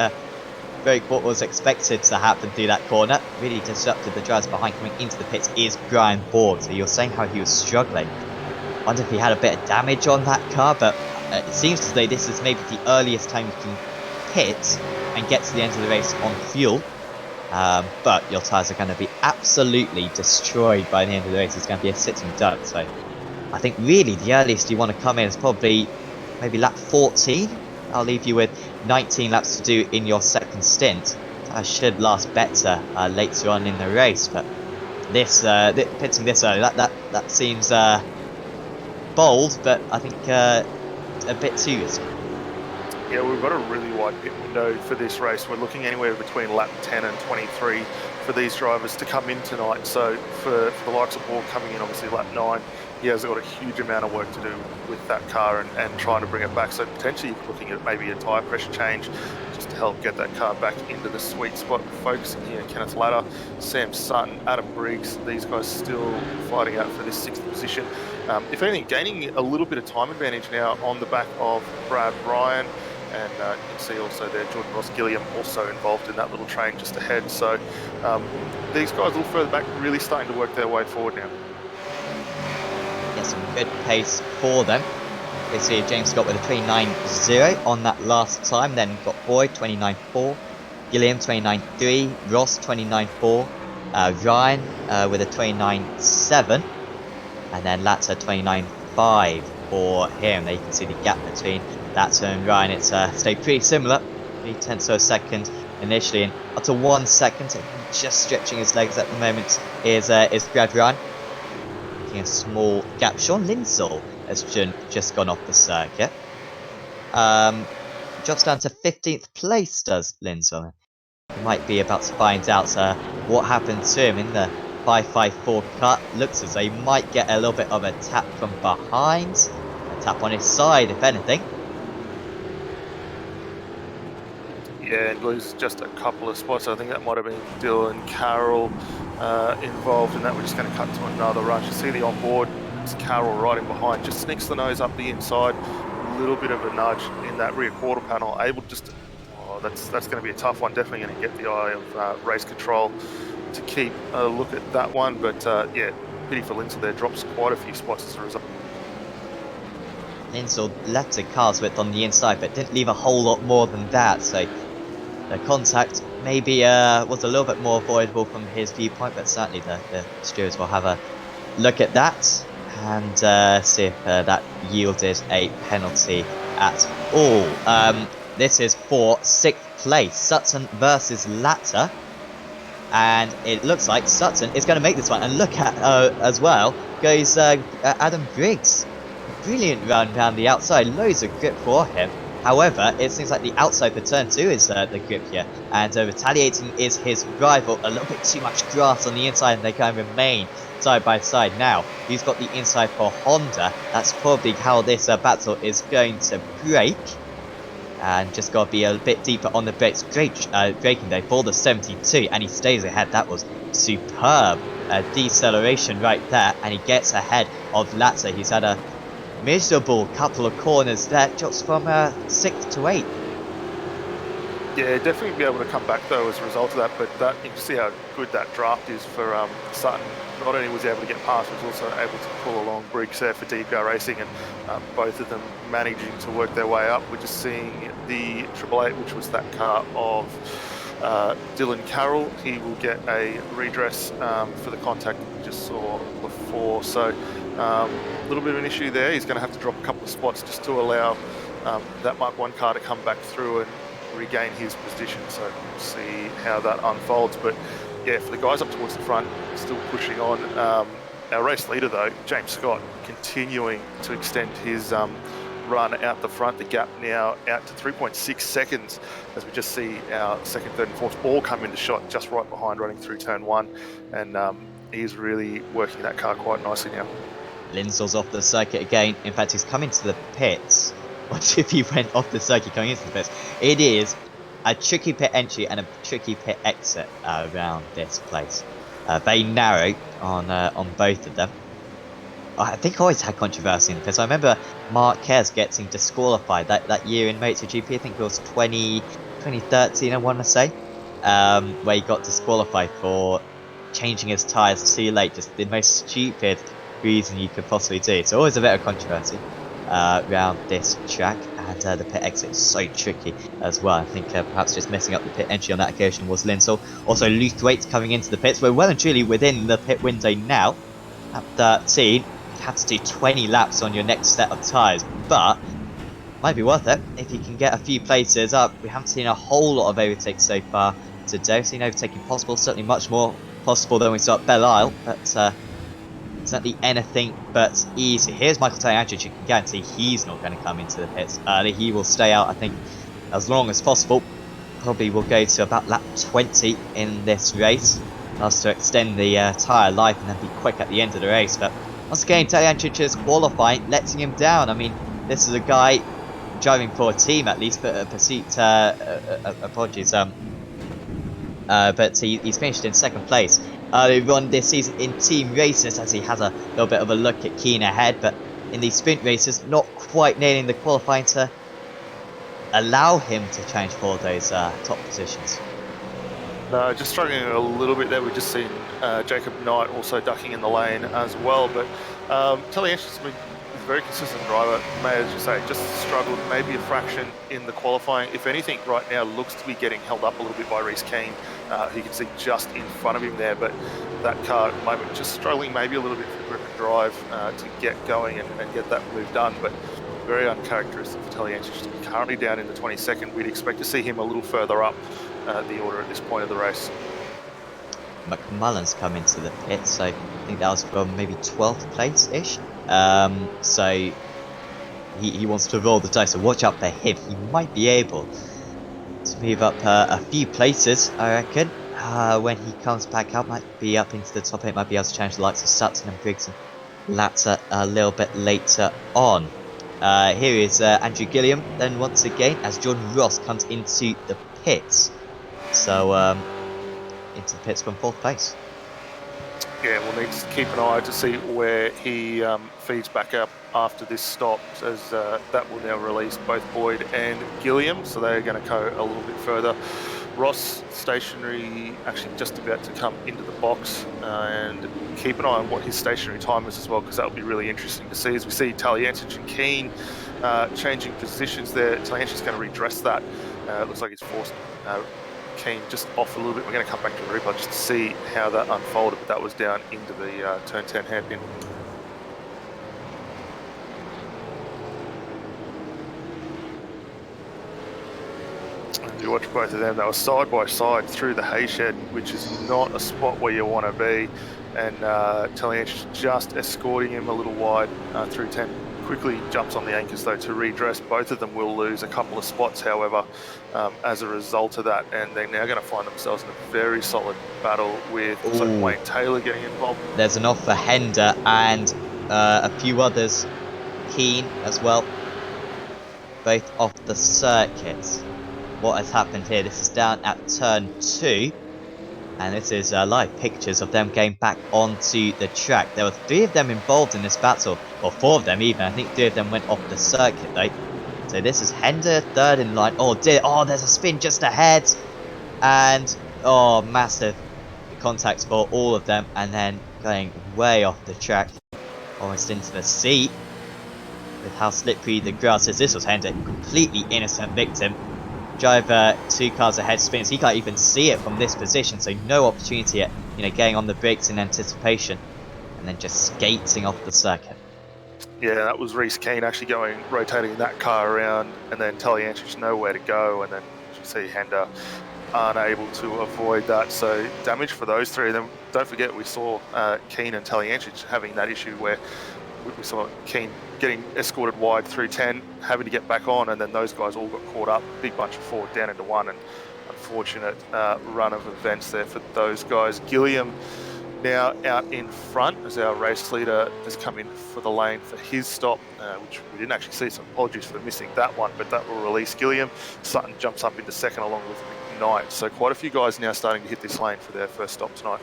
broke what was expected to happen through that corner. Really disrupted the drivers behind. Coming into the pits is Brian Borg. So you're saying how he was struggling. I wonder if he had a bit of damage on that car, but it seems as though this is maybe the earliest time you can pit and get to the end of the race on fuel. But your tyres are going to be absolutely destroyed by the end of the race. It's going to be a sitting duck. So I think really the earliest you want to come in is probably maybe lap 14. I'll leave you with 19 laps to do in your second stint. That should last better later on in the race. But this pitting this early, that seems bold, but I think a bit too risky. Yeah, we've got a really wide pit window for this race. We're looking anywhere between lap 10 and 23 for these drivers to come in tonight. So for the likes of Borg coming in, obviously lap 9, he has got a huge amount of work to do with that car and trying to bring it back. So potentially you're looking at maybe a tyre pressure change just to help get that car back into the sweet spot. Focusing here, Kenneth Latta, Sam Sutton, Adam Briggs, these guys still fighting out for this 6th position. If anything, gaining a little bit of time advantage now on the back of Brad Ryan. And you can see also there Jordan Ross Gilliam also involved in that little train just ahead. So these guys a little further back really starting to work their way forward now. Yeah, some good pace for them. You see James Scott with a 29.0 on that last time. Then got Boyd 29.4, Gilliam 29.3, Ross 29.4, Ryan with a 29.7, and then Latta 29.5 for him. There you can see the gap between Latta and Ryan. It's stayed pretty similar, 3/10 of a second initially, and up to 1 second. So just stretching his legs at the moment is Brad Ryan. Making a small gap. Sean Lindsall has just gone off the circuit. Drops down to 15th place, does Lindsall. We might be about to find out what happened to him in the 554 cut. Looks as though he might get a little bit of a tap from behind. A tap on his side, if anything. Yeah, and lose just a couple of spots. I think that might have been Dylan Carroll involved in that. We're just going to cut to another run. You see the onboard, it's Carroll right in behind. Just sneaks the nose up the inside. A little bit of a nudge in that rear quarter panel. Able just to, that's going to be a tough one. Definitely going to get the eye of race control to keep a look at that one. But yeah, pity for Lindsay there. Drops quite a few spots as a result. Lindsall left the car's width on the inside, but didn't leave a whole lot more than that. So the contact maybe was a little bit more avoidable from his viewpoint, but certainly the stewards will have a look at that and see if that yielded a penalty at all. This is for 6th place, Sutton versus Latta, and it looks like Sutton is going to make this one. And look at as well goes Adam Briggs. Brilliant run down the outside, loads of grip for him. However, it seems like the outside for turn 2 is the grip here, and retaliating is his rival. A little bit too much grass on the inside, and they can remain side by side. Now, he's got the inside for Honda. That's probably how this battle is going to break. And just got to be a bit deeper on the brakes. Great braking there for the 72, and he stays ahead. That was superb deceleration right there, and he gets ahead of Latta. He's had a miserable couple of corners there, drops from 6th to 8th. Yeah, definitely be able to come back though as a result of that, but you can see how good that draft is for Sutton. Not only was he able to get past, he was also able to pull along Briggs there for DPR Racing, and both of them managing to work their way up. We're just seeing the 888, which was that car of Dylan Carroll. He will get a redress for the contact that we just saw before. So a little bit of an issue there. He's going to have to drop a couple of spots just to allow that Mark 1 car to come back through and regain his position. So we'll see how that unfolds. But yeah, for the guys up towards the front, still pushing on. Our race leader though, James Scott, continuing to extend his run out the front. The gap now out to 3.6 seconds as we just see our 2nd, 3rd and 4th all come into shot just right behind, running through turn 1. And he's really working that car quite nicely now. Lindsall's off the circuit again. In fact, he's coming to the pits. What if he went off the circuit coming into the pits? It is a tricky pit entry and a tricky pit exit around this place. Very narrow on both of them. I think I always had controversy in the pits. I remember Marquez getting disqualified that year in MotoGP. I think it was 2012 2013, I want to say, where he got disqualified for changing his tyres too late. Just the most stupid reason you could possibly do. It's always a bit of controversy around this track, and the pit exit is so tricky as well. I think perhaps just messing up the pit entry on that occasion was Linsell. Also, Luthwaite coming into the pits. We're well and truly within the pit window now. At 13, you'd have to do 20 laps on your next set of tyres, but might be worth it if you can get a few places up. We haven't seen a whole lot of overtakes so far today. We've seen overtaking possible, certainly much more possible than we saw at Belle Isle, but certainly anything but easy. Here's Michael Taliancic. You can guarantee he's not going to come into the pits early. He will stay out, I think, as long as possible. Probably will go to about lap 20 in this race. Us to extend the tyre life and then be quick at the end of the race. But once again, Taliancic's qualifying, letting him down. I mean, this is a guy driving for a team at least, but apologies. But he's finished in second place. They've won this season in team races as he has a little bit of a look at Keane ahead, but in these sprint races, not quite nailing the qualifying to allow him to challenge for those top positions. No, just struggling a little bit there. We've just seen Jacob Knight also ducking in the lane as well. But Taliancic's been a very consistent driver. May, as you say, just struggled maybe a fraction in the qualifying. If anything, right now looks to be getting held up a little bit by Reece Keane, who you can see just in front of him there. But that car at the moment just struggling maybe a little bit for grip and drive to get going and get that move done. But very uncharacteristic for Taliancic. Currently down in the 22nd. We'd expect to see him a little further up the order at this point of the race. McMullen's come into the pit, so I think that was from maybe 12th place-ish. So he wants to roll the dice, so watch out for him. He might be able to move up a few places, I reckon. When he comes back up, might be up into the top 8, might be able to challenge the likes of Sutton and Briggs and Latter a little bit later on. Here is Andrew Gilliam, then once again, as Jordan Ross comes into the pits. So, into the pits from 4th place. Yeah, we'll need to keep an eye to see where he feeds back up after this stop, as that will now release both Boyd and Gilliam, so they're going to go a little bit further. Ross stationary, actually just about to come into the box, and keep an eye on what his stationary time is as well, because that will be really interesting to see. As we see Taliancic and Keane changing positions there, Taliancic's going to redress that. It looks like he's forced Keane just off a little bit. We're going to come back to the replay just to see how that unfolded, but that was down into the turn 10 hairpin. You watch both of them, they were side by side through the hay shed, which is not a spot where you want to be. And Taliancic just escorting him a little wide through 10. Quickly jumps on the anchors though to redress. Both of them will lose a couple of spots, however, as a result of that. And they're now going to find themselves in a very solid battle with Wayne Taylor getting involved. There's an off for Hender and a few others. Keane as well. Both off the circuit. What has happened here? This is down at turn 2. And this is live pictures of them getting back onto the track. There were 3 of them involved in this battle, or 4 of them even. I think 3 of them went off the circuit though. So this is Hender, 3rd in line. Oh dear, oh there's a spin just ahead. And, oh massive contacts for all of them. And then going way off the track, almost into the sea. With how slippery the grass is. This was Hender, completely innocent victim. Driver 2 cars ahead spins. He can't even see it from this position, so no opportunity at getting on the brakes in anticipation, and then just skating off the circuit. Yeah, that was Reece Keane actually rotating that car around, and then Taliancic nowhere to go, and then you see Hender unable to avoid that. So damage for those 3. Then don't forget we saw Keane and Taliancic having that issue where we saw Keane getting escorted wide through 10, having to get back on, and then those guys all got caught up. Big bunch of 4 down into 1, and unfortunate run of events there for those guys. Gilliam now out in front as our race leader has come in for the lane for his stop, which we didn't actually see, so apologies for missing that one, but that will release Gilliam. Sutton jumps up into 2nd along with Knight. So quite a few guys now starting to hit this lane for their first stop tonight.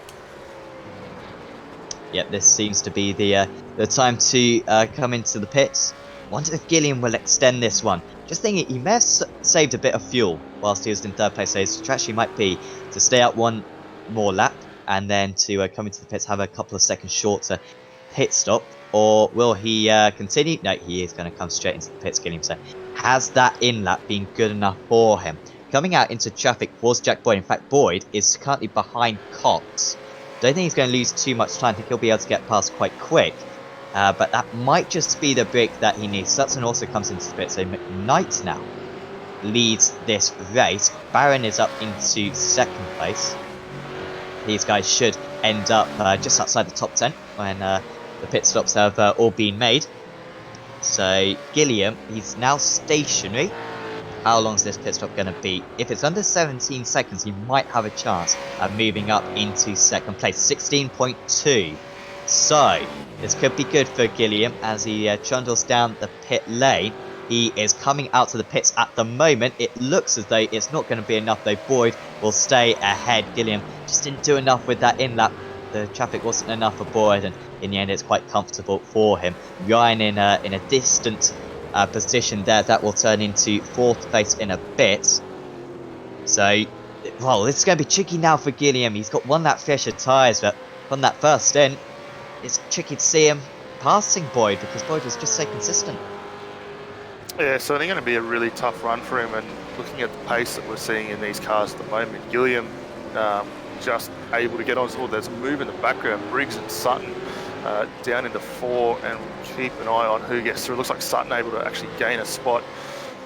Yep, this seems to be the time to come into the pits. Wonder if Gilliam will extend this one. just thinking he may have saved a bit of fuel whilst he was in third place. So his strategy might be to stay out one more lap and then to come into the pits, have a couple of seconds shorter pit stop. Or will he continue? No, he is going to come straight into the pits, Gilliam. So has that in lap been good enough for him? Coming out into traffic was Jack Boyd. In fact, Boyd is currently behind Cox. Don't think he's going to lose too much time. I think he'll be able to get past quite quick. But that might just be the break that he needs. Sutton also comes into the pit, so McKnight now leads this race. Barron is up into second place. These guys should end up just outside the top 10 when the pit stops have all been made. So Gilliam, he's now stationary. How long is this pit stop going to be? If it's under 17 seconds, he might have a chance of moving up into second place. 16.2. So this could be good for Gilliam as he trundles down the pit lane. He is coming out to the pits at the moment. It looks as though it's not going to be enough, though. Boyd will stay ahead. Gilliam just didn't do enough with that in-lap. The traffic wasn't enough for Boyd, and in the end it's quite comfortable for him. Ryan in a distant position there. That will turn into fourth place in a bit. So, well, this is going to be tricky now for Gilliam. He's got one lap fresher tyres, but from that first stint, it's tricky to see him passing Boyd because Boyd was just so consistent. Yeah, certainly going to be a really tough run for him, and looking at the pace that we're seeing in these cars at the moment, Gilliam just able to get on. So there's a move in the background. Briggs and Sutton down into 4, and we'll keep an eye on who gets through. It looks like Sutton able to actually gain a spot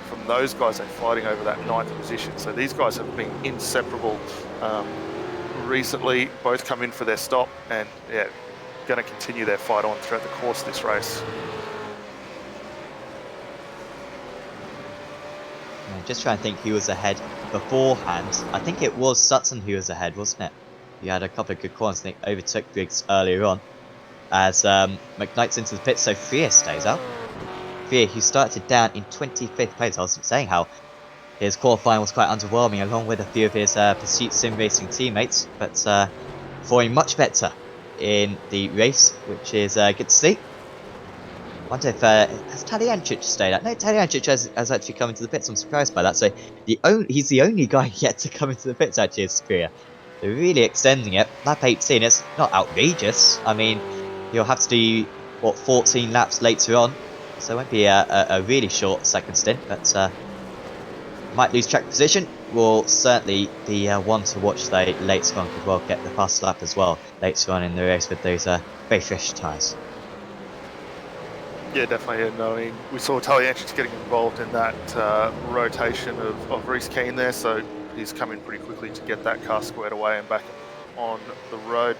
from those guys. They're fighting over that 9th position. So these guys have been inseparable recently. Both come in for their stop, and yeah, going to continue their fight on throughout the course of this race. I'm just trying to think who was ahead beforehand. I think it was Sutton who was ahead, wasn't it? He had a couple of good corners. I think overtook Briggs earlier on. As McKnight's into the pit, so Freer stays out. Freer, who started down in 25th place. I was saying how his qualifying was quite underwhelming, along with a few of his Pursuit Sim Racing teammates, but performing much better in the race, which is good to see. I wonder if has Taliancic stayed out? No, Taliancic has actually come into the pits. I'm surprised by that. So he's the only guy yet to come into the pits. Actually, is Spear. They're really extending it. Lap 18. It's not outrageous. I mean, you'll have to do what 14 laps later on, so it won't be a really short second stint. But might lose track position. Will certainly be one to watch though later on. Could well get the fast lap as well later on in the race with those very fresh tyres. Yeah, definitely. And I mean, we saw Taliancic getting involved in that rotation of Reece Keane there, so he's coming pretty quickly to get that car squared away and back on the road.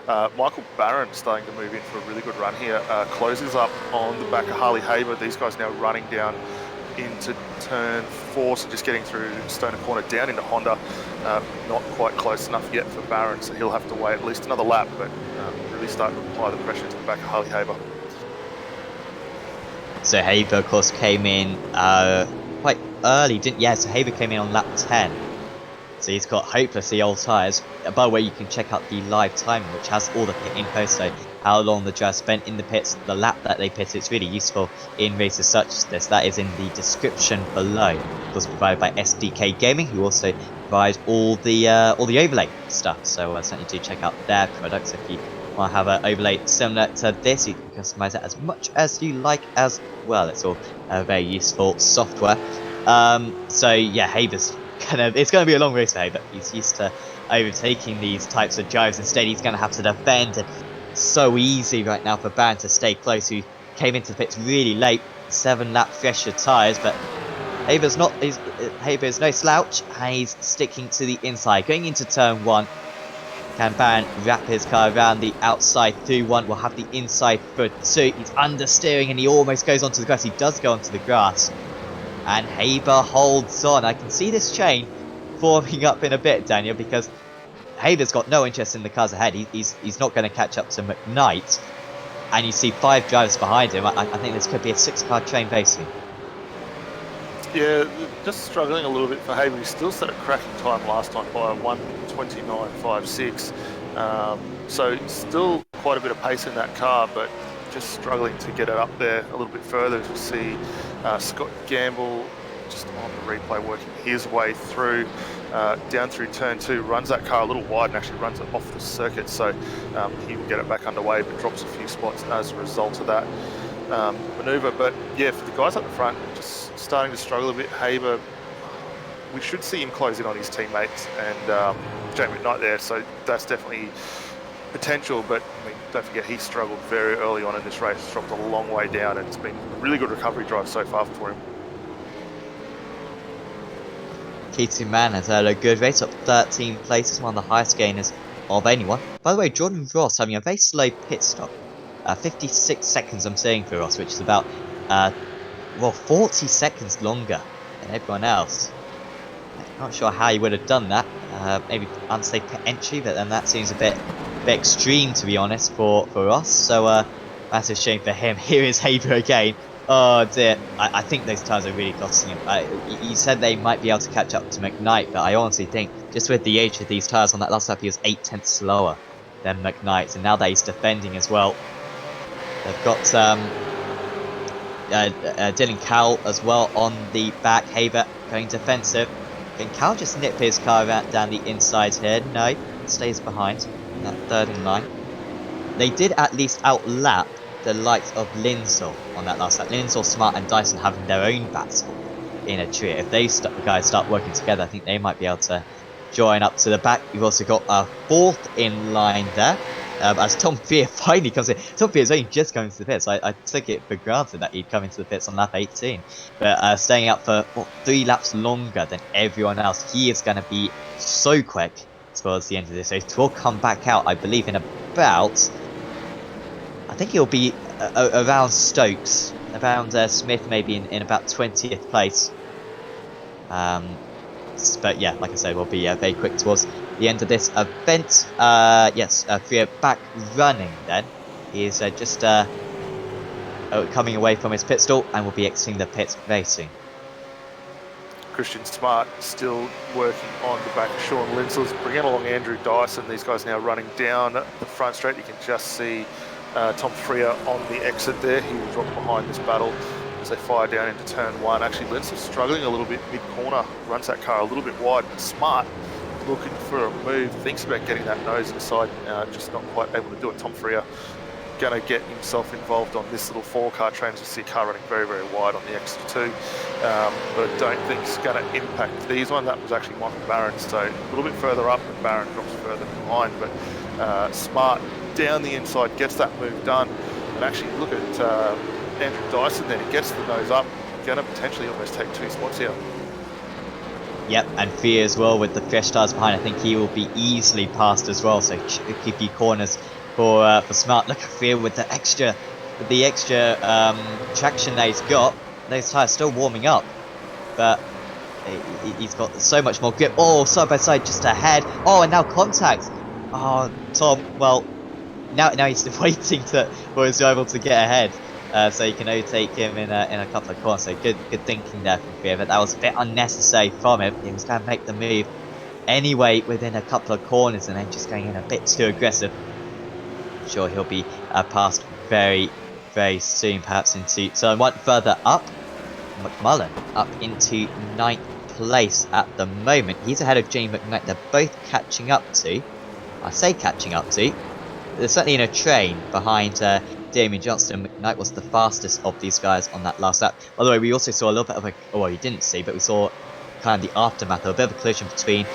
Michael Barron starting to move in for a really good run here. Closes up on the back of Harley Haber. These guys now running down into turn 4, so just getting through Stoner Corner down into Honda. Not quite close enough yet for Barron, so he'll have to wait at least another lap, but really starting to apply the pressure to the back of Harley Haber. So Haber, of course, came in quite early, didn't? Yeah, so Haber came in on lap 10. So he's got hopelessly old tyres. By the way, you can check out the live timing, which has all the pit info, so how long the driver spent in the pits, the lap that they pitted. It's really useful in races such as this. That is in the description below. Of course, provided by SDK Gaming, who also provide all the overlay stuff. So certainly do check out their products if you want to have an overlay similar to this. You can customize it as much as you like as well. It's all very useful software. So yeah, Haber's it's going to be a long race for Haber. He's used to overtaking these types of drives. Instead, he's going to have to defend. And it's so easy right now for Barron to stay close, who came into the pits really late. 7-lap fresher tyres, but Haber's no slouch, and he's sticking to the inside. Going into turn 1, can Barron wrap his car around the outside through 1? Will have the inside for 2. He's understeering, and he almost goes onto the grass. He does go onto the grass. And Haber holds on. I can see this chain forming up in a bit, Daniel, because Haber's got no interest in the cars ahead. He's not going to catch up to McKnight. And you see 5 drivers behind him. I think this could be a 6-car train basically. Yeah, just struggling a little bit for Haber. He still set a cracking time last time by 1:29.56. So still quite a bit of pace in that car, but just struggling to get it up there a little bit further. As we see Scott Gamble just on the replay, working his way through, down through turn 2, runs that car a little wide and actually runs it off the circuit. So he will get it back underway, but drops a few spots as a result of that manoeuvre. But yeah, for the guys up the front, just starting to struggle a bit. Haber, we should see him close in on his teammates, and Jamie McKnight there, so that's definitely potential. But I mean, don't forget, he struggled very early on in this race, dropped a long way down, and it's been a really good recovery drive so far for him. Keating Man has had a good race, up 13 places, one of the highest gainers of anyone. By the way, Jordan Ross having a very slow pit stop. 56 seconds I'm saying for Ross, which is about, 40 seconds longer than everyone else. Not sure how he would have done that. Maybe unsafe pit entry, but then that seems a bit extreme, to be honest, for Ross. So that's a shame for him. Here is Haber again. Oh dear, I think those tyres are really costing him. He said they might be able to catch up to McKnight, but I honestly think, just with the age of these tyres on that last lap, he was 8/10 slower than McKnight. And now that he's defending as well, they've got Dylan Cowell as well on the back. Haber going defensive. Can Cowell just nip his car down the inside here? No, stays behind in that third in line. They did at least outlap the likes of Linsell on that last lap. Linsell, Smart and Dyson having their own battle in a tree. If they guys start working together, I think they might be able to join up to the back. You've also got a fourth in line there. As Tom Fear finally comes in. Tom Fear is only just coming to the pits. I took it for granted that he'd come into the pits on lap 18. But staying up for 3 laps longer than everyone else. He is going to be so quick towards the end of this race. He will come back out, I believe, in about... I think he'll be around Stokes. Around Smith, maybe in about 20th place. But yeah, like I said, we'll be very quick towards the end of this event. Yes, Freer back running then. He is just coming away from his pit stall and will be exiting the pits very soon. Christian Smart still working on the back of Sean Linsell's, bringing along Andrew Dyson. These guys now running down the front straight. You can just see Tom Freer on the exit there. He will drop behind this battle as they fire down into turn 1. Actually, Linsell's struggling a little bit mid-corner, runs that car a little bit wide, but Smart looking for a move, thinks about getting that nose inside, just not quite able to do it. Tom Freer going to get himself involved on this little 4-car train. As you see, car running very, very wide on the exit 2, but I don't think it's going to impact these one. That was actually Michael Barron, so a little bit further up, and Barron drops further behind, but Smart down the inside gets that move done. And actually look at Andrew Dyson then, he gets the nose up, going to potentially almost take 2 spots here. Yep, and Fear as well with the fresh tyres behind. I think he will be easily passed as well, so keep your corners for Smart. Look at Fear with the extra traction that he's got. Those tyres still warming up, but he's got so much more grip. Oh, side by side just ahead. Oh, and now contact. Oh, Tom, well, now he's waiting for his rival to get ahead. So you can overtake him in a couple of corners. So good thinking there from Fear, but that was a bit unnecessary from him. He was going to make the move anyway within a couple of corners and then just going in a bit too aggressive. I'm sure he'll be passed very, very soon, perhaps into... So one further up, McMullen up into 9th place at the moment. He's ahead of Jamie McKnight. They're both catching up to... I say catching up to... They're certainly in a train behind... Damien Johnston. McKnight was the fastest of these guys on that last lap. By the way, we also saw a little bit of a... well, you didn't see, but we saw kind of the aftermath of a bit of a collision between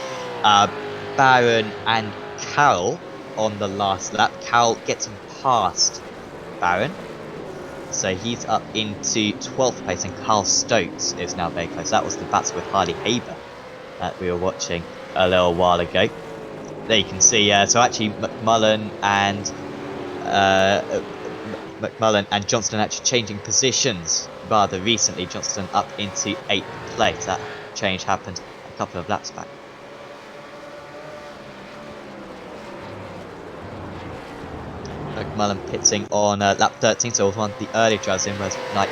Barron and Carroll on the last lap. Carroll gets him past Barron. So he's up into 12th place, and Carl Stokes is now very close. That was the battle with Harley Haber that we were watching a little while ago. There you can see, so actually McMullen and Johnston actually changing positions rather recently. Johnston up into 8th place. That change happened a couple of laps back. McMullen pitting on lap 13, so one of the early drives in, whereas Knight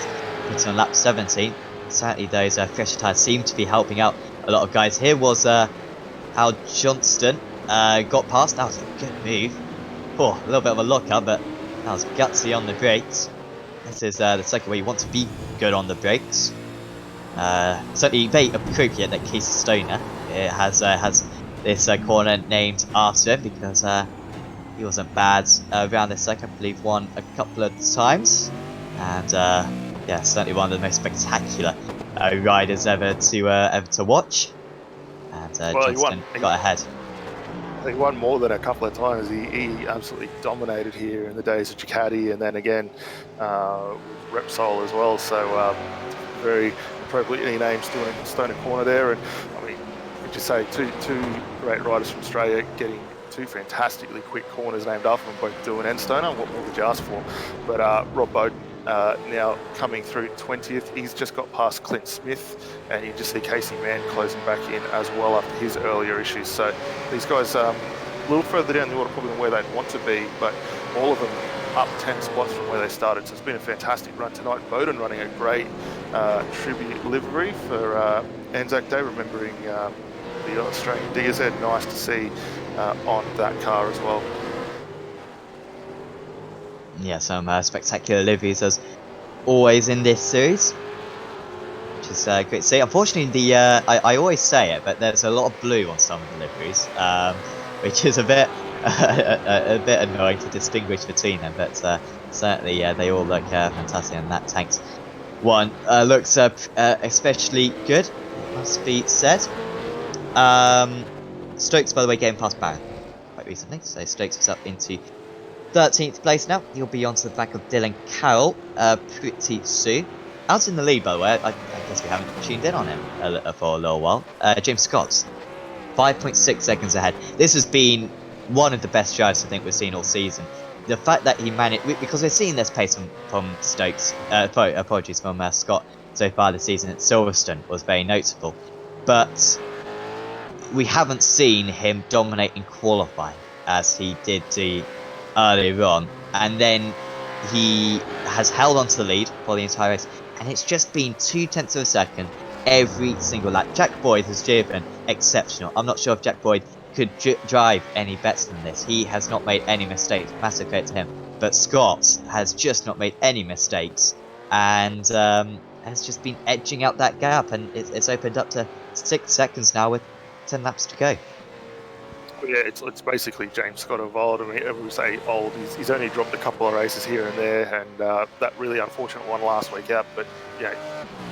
pitting on lap 17. Certainly those fresher tyres seem to be helping out a lot of guys. Here was how Johnston got past. That was a good move. Oh, a little bit of a lockup, but that was gutsy on the brakes. This is the second way you want to be good on the brakes. Certainly very appropriate that Casey Stoner has this corner named after him, because he wasn't bad around this circuit. I believe won a couple of times, and yeah, certainly one of the most spectacular riders ever to watch. And Well, Johnston got ahead. he won more than a couple of times. He absolutely dominated here in the days of Ducati, and then again with Repsol as well. So very appropriately named Stoner Corner there. And I mean, could you say two great riders from Australia getting two fantastically quick corners named after them, both Doohan and Stoner? What more could you ask for? But Rob Bowden now coming through 20th. He's just got past Clint Smith, and you just see Casey Mann closing back in as well after his earlier issues. So these guys a little further down the order probably than where they'd want to be, but all of them up 10 spots from where they started. So it's been a fantastic run tonight. Bowden running a great tribute livery for Anzac Day, remembering the Australian Diggers there. Nice to see on that car as well. Yeah, some spectacular liveries as always in this series, which is great to see. Unfortunately, I always say it, but there's a lot of blue on some of the liveries, which is a bit a bit annoying to distinguish between them. But certainly, they all look fantastic, and that Tank's one looks especially good, it must be said. Stokes, by the way, getting past Barron quite recently, so Stokes is up into 13th place now. He'll be onto the back of Dylan Carroll pretty soon. Out in the lead, by the way, I guess we haven't tuned in on him for a little while. James Scott's 5.6 seconds ahead. This has been one of the best drives I think we've seen all season. The fact that he managed, because we're seeing this pace from Stokes, apologies, from Scott so far this season at Silverstone was very notable. But we haven't seen him dominate in qualifying as he did do earlier on, and then he has held on to the lead for the entire race, and it's just been 0.2 of a second every single lap. Jack Boyd has driven exceptional. I'm not sure if Jack Boyd could drive any better than this. He has not made any mistakes, massive credit to him, but Scott has just not made any mistakes, and has just been edging out that gap, and it's opened up to 6 seconds now with 10 laps to go. Yeah, it's basically James Scott of old. I mean, we say old. He's only dropped a couple of races here and there, and that really unfortunate one last week out. But yeah,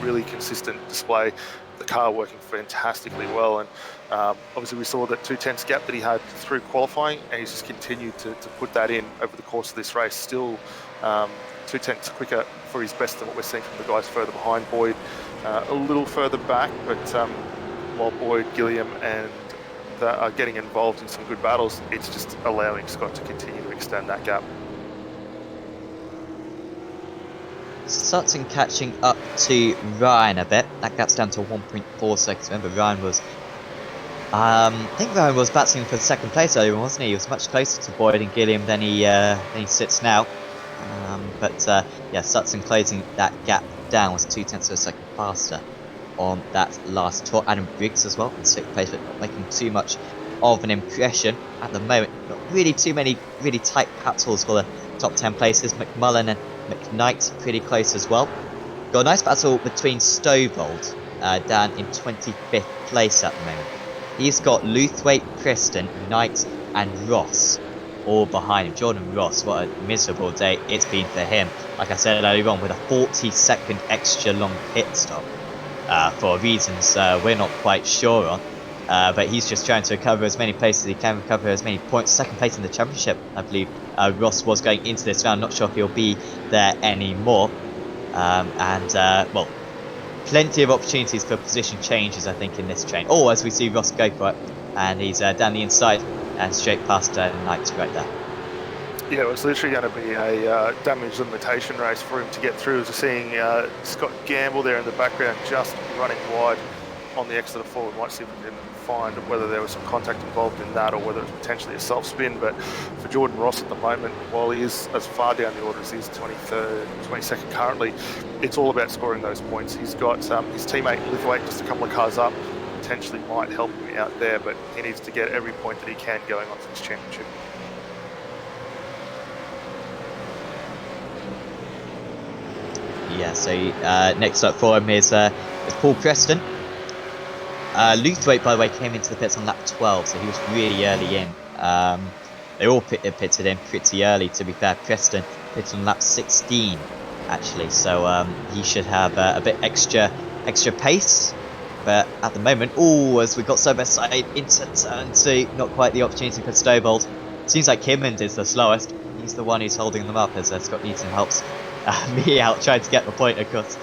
really consistent display. The car working fantastically well, and obviously we saw that 2/10 gap that he had through qualifying, and he's just continued to put that in over the course of this race. Still 2/10 quicker for his best than what we're seeing from the guys further behind. Boyd a little further back, but while Boyd, Gilliam, and are getting involved in some good battles, it's just allowing Scott to continue to extend that gap. Sutton catching up to Ryan a bit. That gap's down to 1.4 seconds. Remember, Ryan was I think Ryan was battling for second place earlier, wasn't he? He was much closer to Boyd and Gilliam than he sits now. But yeah, Sutton closing that gap down, was 0.2 of a second faster on that last tour. Adam Briggs as well in 6th place, but not making too much of an impression at the moment. Not really too many really tight battles for the top 10 places. McMullen and McKnight pretty close as well. Got a nice battle between Stovall down in 25th place at the moment. He's got Luthwaite, Preston, Knight and Ross all behind him. Jordan Ross, what a miserable day it's been for him. Like I said earlier on, with a 40-second extra long pit stop. For reasons we're not quite sure on, but he's just trying to recover as many places as he can, recover as many points. Second place in the championship, I believe Ross was going into this round. Not sure if he'll be there anymore. Well, plenty of opportunities for position changes, I think, in this train. Oh, as we see Ross go for it, and he's down the inside and straight past Knight right there. Yeah, it was literally going to be a damage limitation race for him to get through. As we're seeing Scott Gamble there in the background just running wide on the exit of forward. Might see if we can find whether there was some contact involved in that or whether it's potentially a self-spin. But for Jordan Ross at the moment, while he is as far down the order as he is 23rd, 22nd currently, it's all about scoring those points. He's got his teammate Lithwaite just a couple of cars up, potentially might help him out there, but he needs to get every point that he can going on for this championship. Yeah, so next up for him is It's Paul Preston. Luthwaite, by the way, came into the pits on lap 12, so he was really early in. They all pitted in pretty early, to be fair. Preston pitted on lap 16, actually, so he should have a bit extra pace. But at the moment, as we got side by side into turn 2, not quite the opportunity for Stovald. Seems like Kimmond is the slowest. He's the one who's holding them up as Scott Newton helps me out trying to get the point across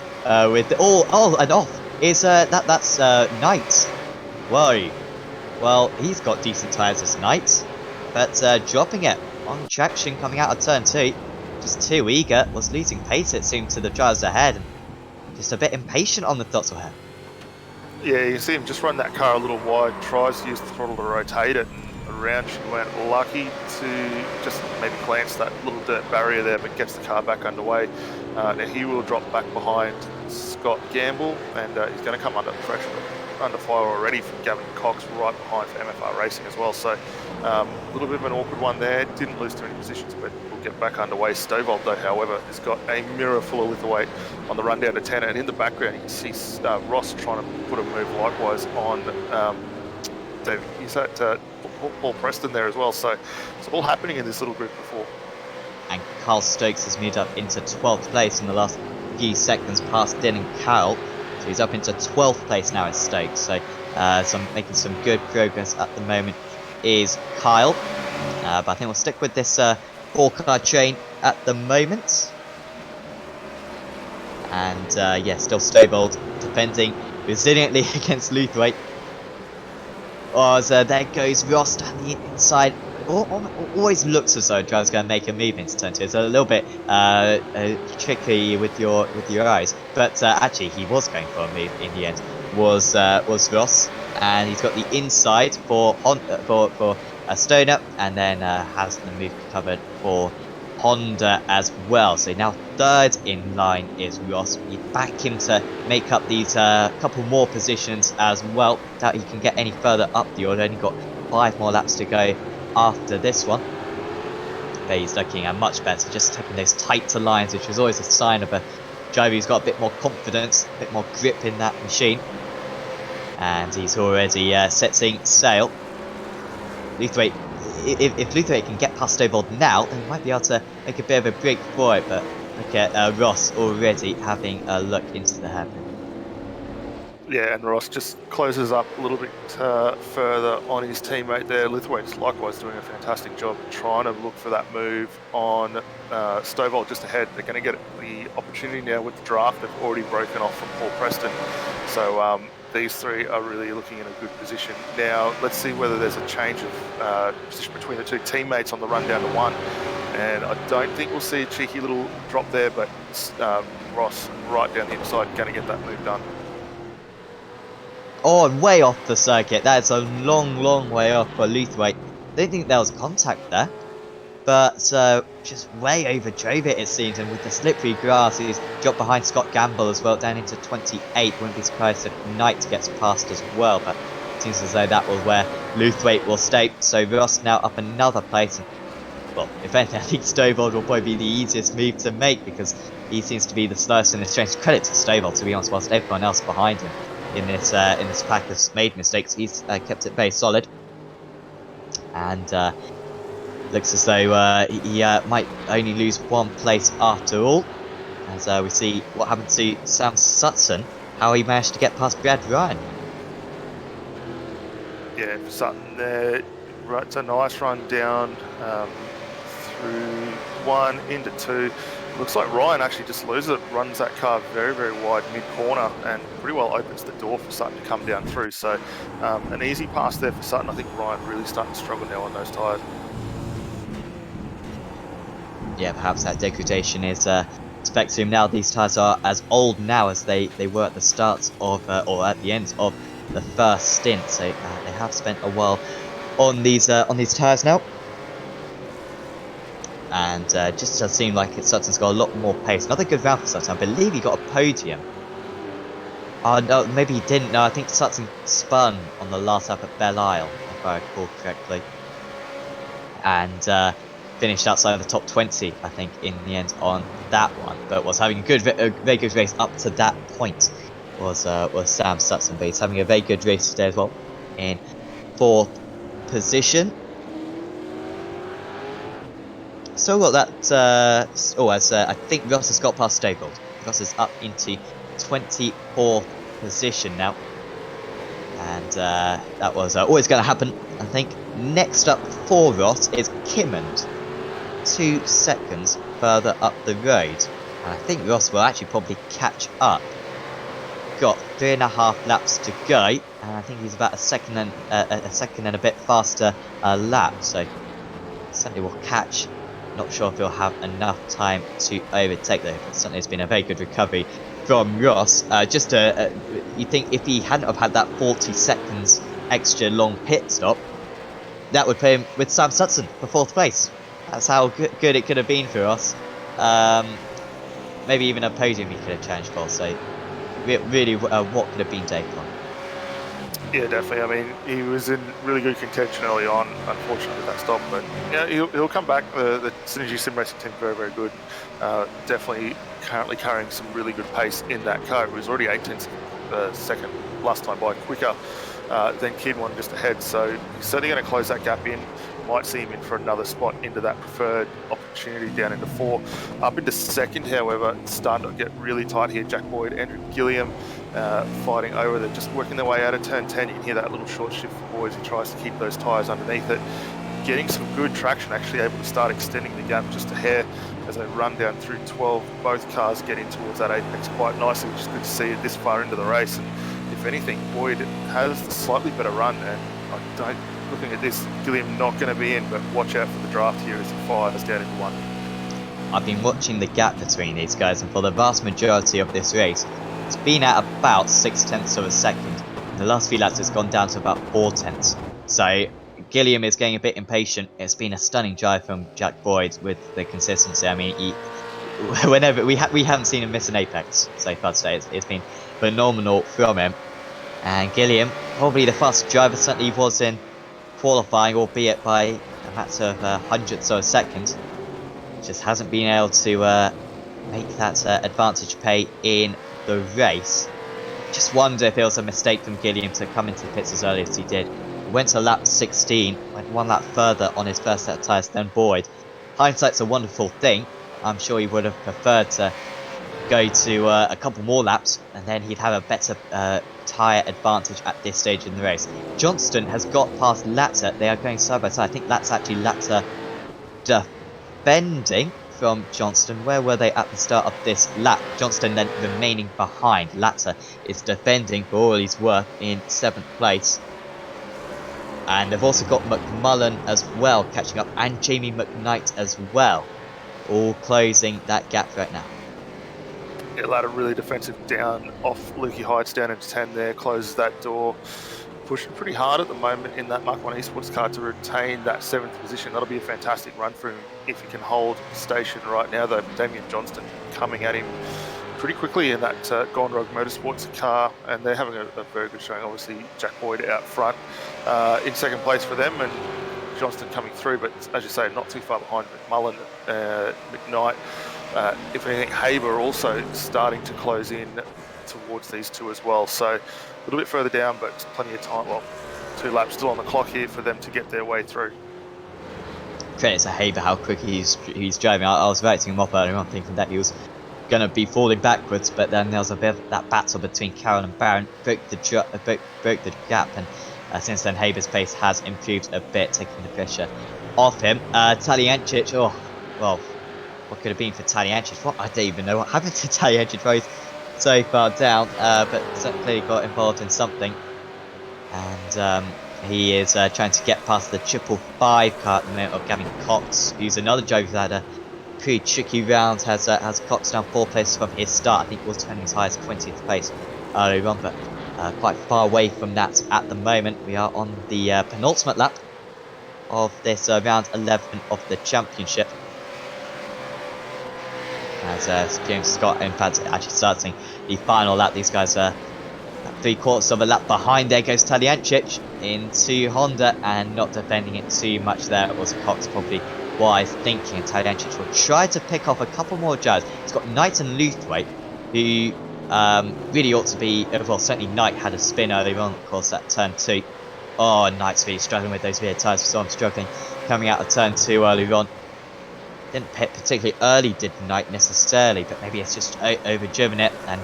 with and off. That's Knight. Whoa. Well, he's got decent tyres as Knight, but dropping it on traction coming out of turn 2. Just too eager, was losing pace it seemed to the drivers ahead, and just a bit impatient on the throttle here. Yeah, you see him just run that car a little wide, tries to use the throttle to rotate it, and around she went. Lucky to just maybe glance that little dirt barrier there, but gets the car back underway. Now he will drop back behind Scott Gamble, and he's going to come under pressure, under fire already from Gavin Cox right behind for MFR Racing as well. So a little bit of an awkward one there. Didn't lose too many positions, but we'll get back underway. Stovald, though, however, has got a mirror full of Lithuate on the run down to 10, and in the background you can see Ross trying to put a move likewise on David. Is that Paul Preston there as well? So it's all happening in this little group before. And Carl Stokes has moved up into 12th place in the last few seconds past Dylan Carroll. So he's up into 12th place now in Stokes. So making some good progress at the moment is Kyle. But I think we'll stick with this 4-car chain at the moment. And yeah, still Stovald defending resiliently against Luthwaite. There goes Ross down the inside. Always looks as though driver's going to make a move into turn 2. It's a little bit tricky with your eyes, but actually he was going for a move in the end. Was Ross, and he's got the inside for Stoner, and then has the move covered for Honda as well. So now third in line is Ross. You back him to make up these couple more positions as well. Doubt he can get any further up the order. Only got 5 more laps to go after this one. But he's looking much better, just taking those tighter lines, which is always a sign of a driver who's got a bit more confidence, a bit more grip in that machine. And he's already setting sail. Luthwaite, if Luthwaite can get past Stovald now, then he might be able to make a bit of a break for it. But look at Ross already having a look into the hairpin. Yeah, and Ross just closes up a little bit further on his teammate there. Luthwaite's likewise doing a fantastic job trying to look for that move on Stovald just ahead. They're going to get the opportunity now with the draft. They've already broken off from Paul Preston. So these three are really looking in a good position. Now, let's see whether there's a change of position between the two teammates on the run down to 1. And I don't think we'll see a cheeky little drop there, but Ross right down the inside going to get that move done. Oh, and way off the circuit. That's a long way off for Luthwaite. I don't think there was contact there, but just way overdrove it seems, and with the slippery grass, he's dropped behind Scott Gamble as well, down into 28. Wouldn't be surprised if Knight gets past as well, but it seems as though that was where Luthwaite will stay. So Ross now up another place. And, well, if anything, I think Stovald will probably be the easiest move to make, because he seems to be the slowest in this change. Credit to Stovald, to be honest, whilst everyone else behind him in this pack has made mistakes, he's kept it very solid, and looks as though he might only lose 1 place after all, as we see what happened to Sam Sutton, how he managed to get past Brad Ryan. Yeah, Sutton there, it's a nice run down through 1 into 2. Looks like Ryan actually just loses it, runs that car very wide mid-corner, and pretty well opens the door for Sutton to come down through. So an easy pass there for Sutton. I think Ryan really starting to struggle now on those tyres. Yeah, perhaps that degradation is expected him now. These tyres are as old now as they were at the start of, or at the end of the first stint. So they have spent a while on these tyres now. And just does seem like Sutton's got a lot more pace. Another good round for Sutton. I believe he got a podium. Oh no, maybe he didn't. No, I think Sutton spun on the last lap at Belle Isle, if I recall correctly. And finished outside the top 20, I think, in the end on that one. But was having a very good race up to that point. was Sam Sutton, but he's having a very good race today as well, in 4th position. Still got that. As I think Ross has got past Staygold. Ross is up into 24th position now, and that was always going to happen. I think next up for Ross is Kimmond, 2 seconds further up the road, and I think Ross will actually probably catch up. Got 3.5 laps to go, and I think he's about a second and a bit faster lap, so certainly will catch. Not sure if he'll have enough time to overtake though, but certainly it's been a very good recovery from Ross. You think if he hadn't have had that 40 seconds extra long pit stop, that would put him with Sam Sutton for 4th place. That's how good it could have been for Ross. Maybe even a podium he could have challenged for, so really what could have been day one. Yeah, definitely. I mean, he was in really good contention early on, unfortunately, with that stop. But yeah, he'll come back. The Synergy Sim Racing team very, very good. Definitely currently carrying some really good pace in that car. It was already 18th second last time by, quicker than Kidwan just ahead. So he's certainly going to close that gap in. Might see him in for another spot into that preferred opportunity down into 4. Up into 2nd, however, it's starting to get really tight here. Jack Boyd, Andrew Gilliam fighting over. They're just working their way out of turn 10. You can hear that little short shift for Boyd. He tries to keep those tyres underneath it. Getting some good traction, actually able to start extending the gap just a hair as they run down through 12. Both cars get in towards that apex quite nicely, which is good to see it this far into the race. And if anything, Boyd has the slightly better run, and I don't. Looking at this, Gilliam not going to be in, but watch out for the draft here as he fires down into 1. I've been watching the gap between these guys, and for the vast majority of this race, it's been at about 0.6 of a second. In the last few laps, it's gone down to about 0.4. So Gilliam is getting a bit impatient. It's been a stunning drive from Jack Boyd with the consistency. I mean, whenever we haven't seen him miss an apex so far today. It's been phenomenal from him. And Gilliam, probably the fastest driver, certainly was in qualifying, albeit by a matter of hundredths of a second. Just hasn't been able to make that advantage pay in the race. Just wonder if it was a mistake from Gilliam to come into the pits as early as he did. He went to lap 16, went 1 lap further on his first set of tyres than Boyd. Hindsight's a wonderful thing. I'm sure he would have preferred to go to a couple more laps, and then he'd have a better tyre advantage at this stage in the race. Johnston has got past Latter. They are going side by side. I think that's actually Latter defending from Johnston. Where were they at the start of this lap? Johnston then remaining behind. Latter is defending for all he's worth in 7th place. And they've also got McMullen as well catching up, and Jamie McKnight as well, all closing that gap right now. Yeah, Ladder really defensive down off Lukey Heights down into 10 there, closes that door. Pushing pretty hard at the moment in that Mark 1 Esports car to retain that 7th position. That'll be a fantastic run for him if he can hold station right now, though. Damien Johnston coming at him pretty quickly in that Gone Rogue Motorsports car, and they're having a very good showing. Obviously, Jack Boyd out front in 2nd place for them, and Johnston coming through, but as you say, not too far behind McMullen, McKnight. If anything, Haber also starting to close in towards these two as well. So a little bit further down, but plenty of time. Well, 2 laps still on the clock here for them to get their way through. Credit to Haber how quick he's driving. I was writing him off earlier on, thinking that he was going to be falling backwards, but then there was a bit of that battle between Carroll and Barron, broke the gap, and since then Haber's pace has improved a bit, taking the pressure off him. Taliancic, oh, well, what could have been for Taliancic? What? I don't even know what happened to Taliancic. He's so far down, but certainly got involved in something. And he is trying to get past the 555 car at the moment of Gavin Cox, who's another driver who had a pretty tricky round. Has Cox down 4 places from his start. I think he was turning as high as 20th place earlier on, but quite far away from that at the moment. We are on the penultimate lap of this round 11 of the championship. As James Scott, in fact, actually starting the final lap. These guys are 3/4 of a lap behind. There goes Taliancic into Honda, and not defending it too much there. It was Cox probably wise thinking. Taliancic will try to pick off a couple more drivers. He's got Knight and Luthwaite, who Really ought to be, well, certainly Knight had a spin earlier on, of course, that turn 2. Oh, Knight's really struggling with those rear tyres, so I'm struggling coming out of turn 2 earlier on. Didn't pit particularly early, did Knight necessarily, but maybe it's just overdriven it, and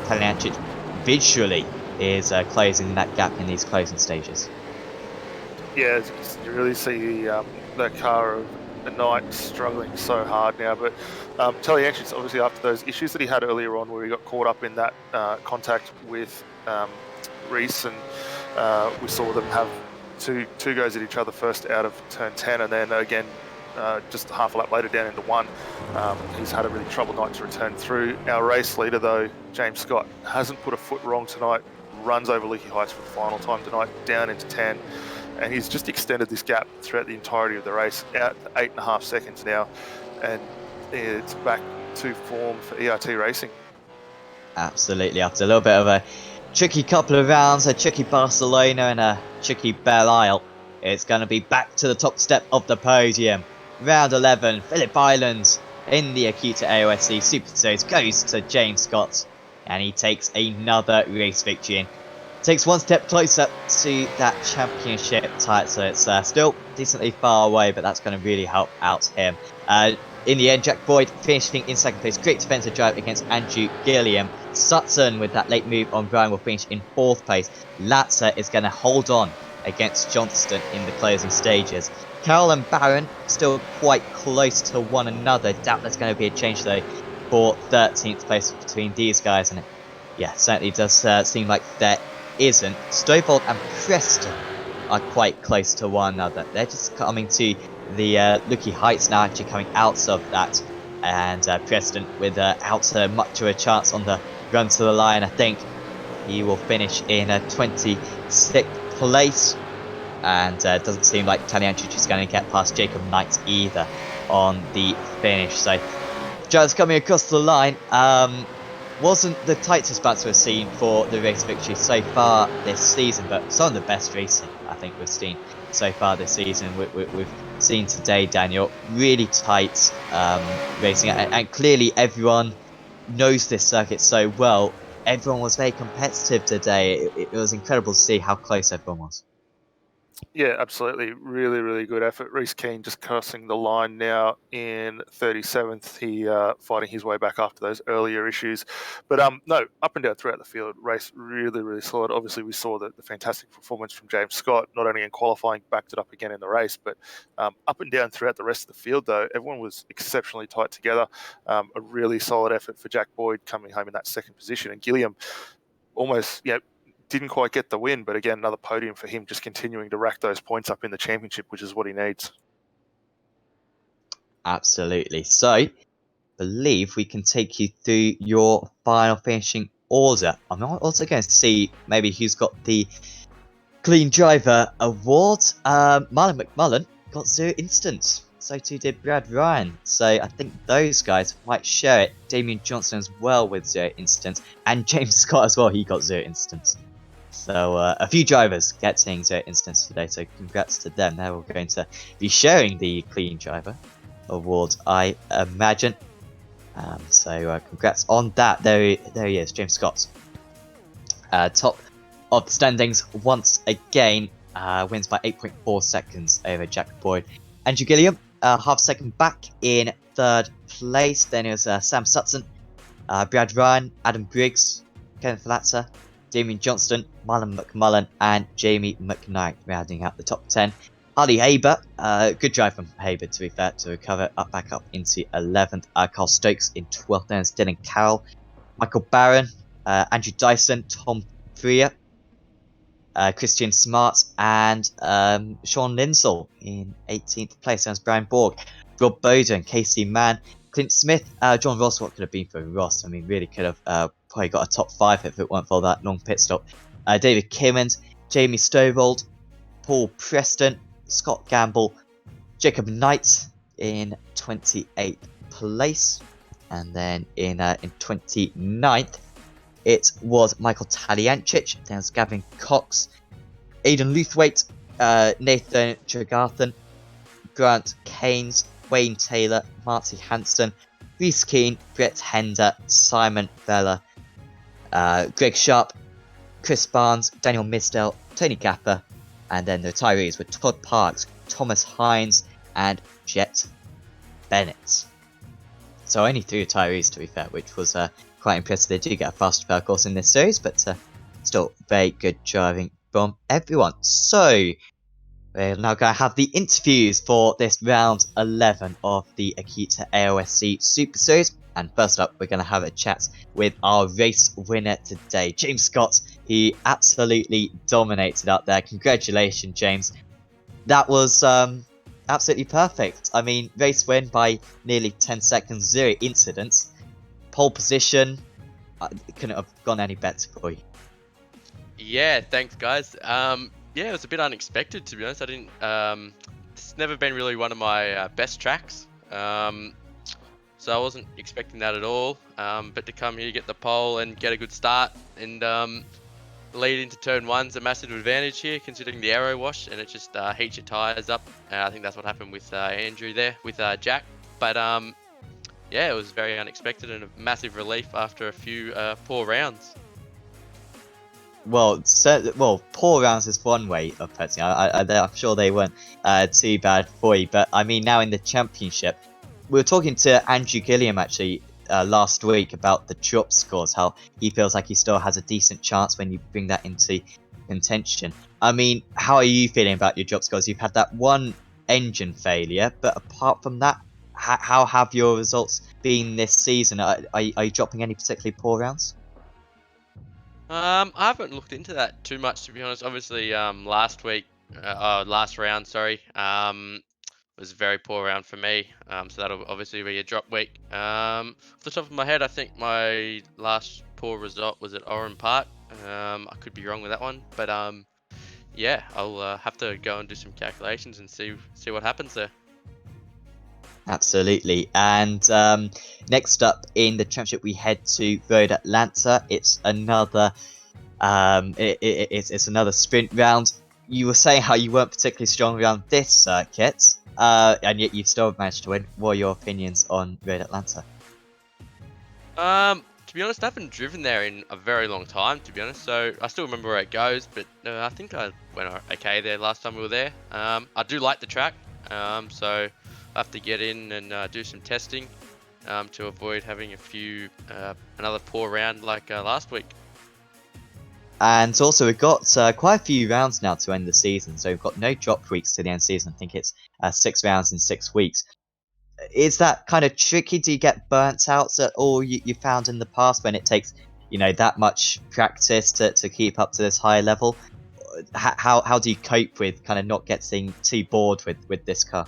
Taliancic visually is closing that gap in these closing stages. Yeah, you really see that car of the Knight struggling so hard now. But Taliancic, obviously, after those issues that he had earlier on, where he got caught up in that contact with Reese, and we saw them have two goes at each other first out of turn 10, and then again just half a lap later down into 1. He's had a really troubled night to return through. Our race leader, though, James Scott, hasn't put a foot wrong tonight. Runs over Leaky Heights for the final time tonight, down into 10. And he's just extended this gap throughout the entirety of the race, out to 8.5 seconds now, and it's back to form for ERT Racing. Absolutely, after a little bit of a tricky couple of rounds, a tricky Barcelona and a tricky Belle Isle, it's going to be back to the top step of the podium. Round 11, Phillip Islands in the Acuta AOSC Super Series goes to James Scott, and he takes another race victory in. Takes one step closer to that championship title, so it's still decently far away, but that's going to really help out him. In the end, Jack Boyd finishing in second place. Great defensive drive against Andrew Gilliam. Sutton with that late move on Brian will finish in 4th place. Latzer is going to hold on against Johnston in the closing stages. Carroll and Barron still quite close to one another. Doubt there's going to be a change though for 13th place between these guys, and yeah, certainly does seem like there isn't. Stovall and Preston are quite close to one another. They're just coming to the Leaky Heights now, actually coming out of that, and Preston without much of a chance on the run to the line. I think he will finish in 26th place, and doesn't seem like Taliancic is going to get past Jacob Knight either on the finish. So just coming across the line, wasn't the tightest battle we've seen for the race victory so far this season, but some of the best racing I think we've seen so far this season. We've seen today, Daniel, really tight racing, and clearly everyone knows this circuit so well. Everyone was very competitive today. It was incredible to see how close everyone was. Yeah, absolutely. Really, really good effort. Reese Keane just crossing the line now in 37th. He fighting his way back after those earlier issues. But no, up and down throughout the field, race really, really solid. Obviously, we saw the fantastic performance from James Scott, not only in qualifying, backed it up again in the race, but up and down throughout the rest of the field, though, everyone was exceptionally tight together. A really solid effort for Jack Boyd coming home in that second position. And Gilliam almost, didn't quite get the win, but again, another podium for him, just continuing to rack those points up in the championship, which is what he needs. Absolutely. So, I believe we can take you through your final finishing order. I'm also going to see maybe who's got the Clean Driver Award. Marlon McMullen got 0 instants. So too did Brad Ryan. So I think those guys might share it. Damien Johnson as well with 0 instants. And James Scott as well, he got 0 instants. So a few drivers getting 0 instants today. So congrats to them. They're all going to be sharing the Clean Driver Award, I imagine. So congrats on that. There he is, James Scott. Top of the standings once again, wins by 8.4 seconds over Jack Boyd. Andrew Gilliam, half second back in 3rd place. Then it was Sam Sutton, Brad Ryan, Adam Briggs, Kenneth Latzer, Damien Johnston, Marlon McMullen, and Jamie McKnight rounding out the top 10. Harley Haber, good drive from Haber to be fair, to recover back up into 11th. Carl Stokes in 12th. Then it's Dylan Carroll, Michael Barron, Andrew Dyson, Tom Freer, Christian Smart, and Sean Linsell in 18th place. That's Brian Borg, Rob Bowden, Casey Mann, Clint Smith, John Ross. What could have been for Ross? I mean, really could have probably got a top 5 if it weren't for that long pit stop. David Kimmons, Jamie Stovold, Paul Preston, Scott Gamble, Jacob Knight in 28th place. And then in 29th, it was Michael Taliancic, then was Gavin Cox, Aidan Luthwaite, Nathan Tregarthen, Grant Keynes, Wayne Taylor, Marty Hanson, Reese Keane, Brett Hender, Simon Vella, Greg Sharp, Chris Barnes, Daniel Misdale, Tony Gapper, and then the retirees were Todd Parks, Thomas Hines, and Jet Bennett. So only 3 retirees, to be fair, which was quite impressive. They do get a fast travel course in this series, but still very good driving from everyone. So we're now going to have the interviews for this round 11 of the Acuta AOSC Super Series. And first up, we're going to have a chat with our race winner today, James Scott. He absolutely dominated up there. Congratulations, James. That was absolutely perfect. I mean, race win by nearly 10 seconds, 0 incidents. Pole position, couldn't have gone any better for you. Yeah, thanks guys. Yeah, it was a bit unexpected, to be honest. I didn't. It's never been really one of my best tracks. So I wasn't expecting that at all. But to come here, get the pole, and get a good start, and lead into turn 1's a massive advantage here, considering the aero wash, and it just heats your tires up. I think that's what happened with Andrew there, with Jack. But yeah, it was very unexpected and a massive relief after a few poor rounds. Well, poor rounds is one way of putting it. I'm sure they weren't too bad for you, but I mean, now in the championship, we were talking to Andrew Gilliam actually last week about the drop scores, how he feels like he still has a decent chance when you bring that into contention. I mean, how are you feeling about your drop scores? You've had that one engine failure, but apart from that, how have your results been this season? Are you dropping any particularly poor rounds? I haven't looked into that too much, to be honest. Obviously, last round, sorry, was a very poor round for me. So that'll obviously be a drop week. Off the top of my head, I think my last poor result was at Oran Park. I could be wrong with that one, but yeah, I'll have to go and do some calculations and see what happens there. Absolutely. And next up in the championship, we head to Road Atlanta. It's another it's another sprint round. You were saying how you weren't particularly strong around this circuit, and yet you still managed to win. What are your opinions on Road Atlanta? To be honest, I haven't driven there in a very long time, to be honest. So I still remember where it goes, but I think I went okay there last time we were there. I do like the track, so I have to get in and do some testing to avoid having another poor round like last week. And also, we've got quite a few rounds now to end the season, so we've got no drop weeks to the end of the season. I think it's 6 rounds in 6 weeks. Is that kind of tricky? Do you get burnt out at all? You found in the past when it takes, that much practice to keep up to this high level? How do you cope with kind of not getting too bored with this car?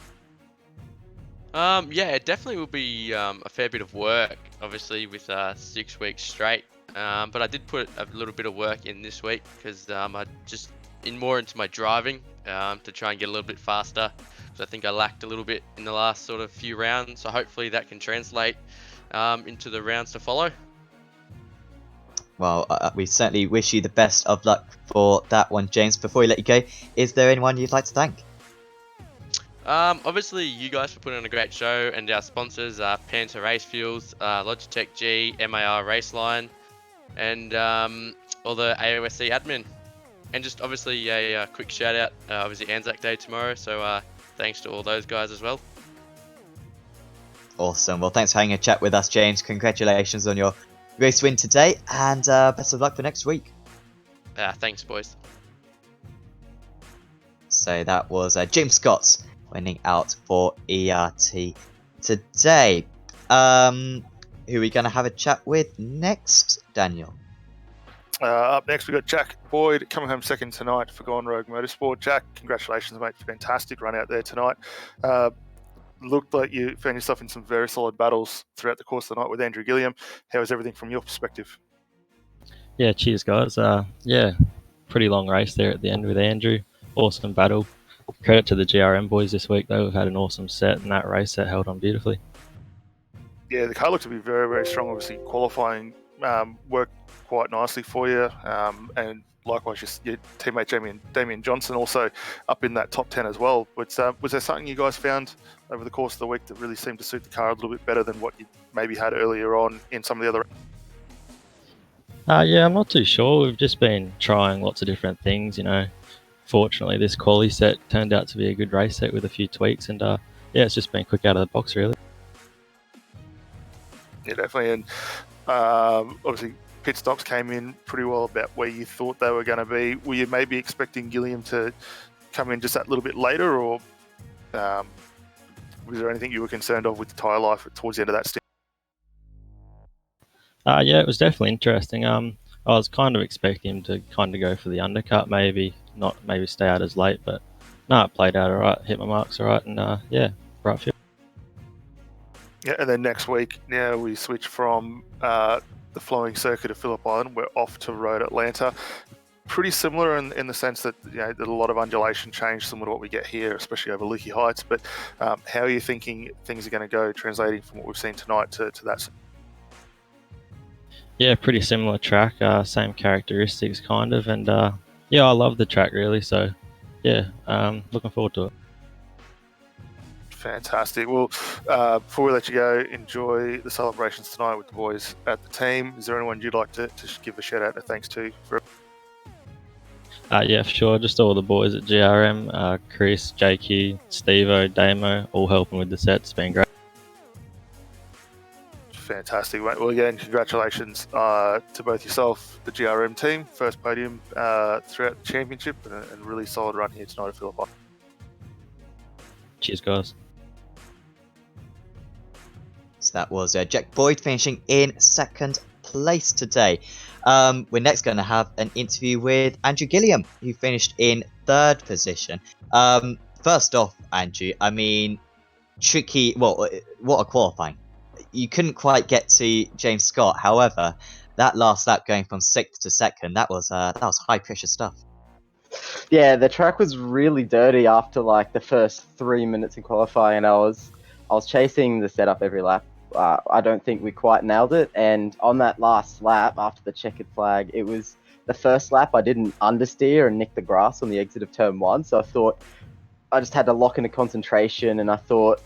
Yeah, it definitely will be a fair bit of work, obviously, with 6 weeks straight. But I did put a little bit of work in this week because I just more into my driving to try and get a little bit faster. So I think I lacked a little bit in the last sort of few rounds. So hopefully that can translate into the rounds to follow. Well, we certainly wish you the best of luck for that one, James. Before we let you go, is there anyone you'd like to thank? Obviously, you guys for putting on a great show, and our sponsors are Panther Race Fuels, Logitech G, MAR Raceline, and all the AOSC admin. And just obviously a quick shout out, obviously Anzac Day tomorrow, so thanks to all those guys as well. Awesome. Well, thanks for having a chat with us, James. Congratulations on your race win today, and best of luck for next week. Thanks, boys. So that was James Scott winning out for ERT today. Who are we going to have a chat with next, Daniel? Up next, we've got Jack Boyd coming home second tonight for Gone Rogue Motorsport. Jack, congratulations, mate. Fantastic run out there tonight. Looked like you found yourself in some very solid battles throughout the course of the night with Andrew Gilliam. How was everything from your perspective? Yeah, cheers, guys. Pretty long race there at the end with Andrew. Awesome battle. Credit to the GRM boys this week, though. We've had an awesome set, and that race set held on beautifully. Yeah, the car looked to be very, very strong. Obviously, qualifying worked quite nicely for you, and likewise, your teammate Damien Johnson also up in that top 10 as well. But was there something you guys found over the course of the week that really seemed to suit the car a little bit better than what you maybe had earlier on in some of the other? Yeah, I'm not too sure. We've just been trying lots of different things, you know. Fortunately, this quali set turned out to be a good race set with a few tweaks, and yeah, it's just been quick out of the box, really. Yeah, definitely. And obviously, pit stops came in pretty well about where you thought they were going to be. Were you maybe expecting Gilliam to come in just that little bit later, or was there anything you were concerned of with the tyre life towards the end of that stint? Yeah, it was definitely interesting. I was kind of expecting him to kind of go for the undercut, maybe stay out as late, but no, it played out alright, hit my marks alright, and yeah, right field. Yeah, and then next week, now we switch from the flowing circuit of Phillip Island. We're off to Road Atlanta. Pretty similar in the sense that there's a lot of undulation change, similar to what we get here, especially over Leaky Heights. But how are you thinking things are going to go, translating from what we've seen tonight to that? Yeah, pretty similar track, same characteristics kind of, and yeah, I love the track really, so yeah, looking forward to it. Fantastic. Well, before we let you go, enjoy the celebrations tonight with the boys at the team. Is there anyone you'd like to give a shout out and thanks to? Yeah, for sure, just all the boys at GRM, Chris, JQ, Stevo, Damo, all helping with the set. It's been great. Fantastic, mate. Well, again, congratulations to both yourself, the GRM team, first podium throughout the championship, and really solid run here tonight at Phillip. Cheers, guys. So that was Jack Boyd finishing in second place today. We're next going to have an interview with Andrew Gilliam, who finished in third position. First off, Andrew, I mean, tricky. Well, what a qualifying! You couldn't quite get to James Scott. However, that last lap going from sixth to second, that was high pressure stuff. Yeah, the track was really dirty after like the first 3 minutes in qualifying, and I was chasing the setup every lap. I don't think we quite nailed it, and on that last lap after the checkered flag, it was the first lap I didn't understeer and nick the grass on the exit of turn 1, so I thought I just had to lock into concentration, and I thought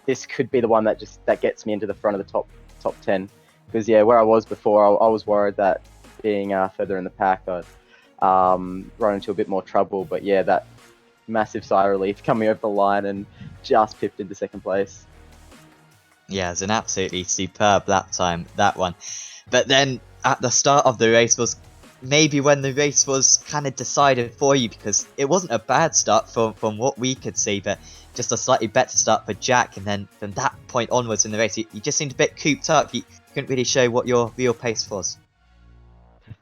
this could be the one that gets me into the front of the top 10, because yeah, where I was before, I was worried that being further in the pack, I'd run into a bit more trouble. But yeah, that massive sigh of relief coming over the line and just pipped into second place. Yeah, it's an absolutely superb lap time, that one. But then at the start of the race was maybe when the race was kind of decided for you, because it wasn't a bad start from what we could see, but just a slightly better start for Jack. And then from that point onwards in the race, you just seemed a bit cooped up. You couldn't really show what your real pace was.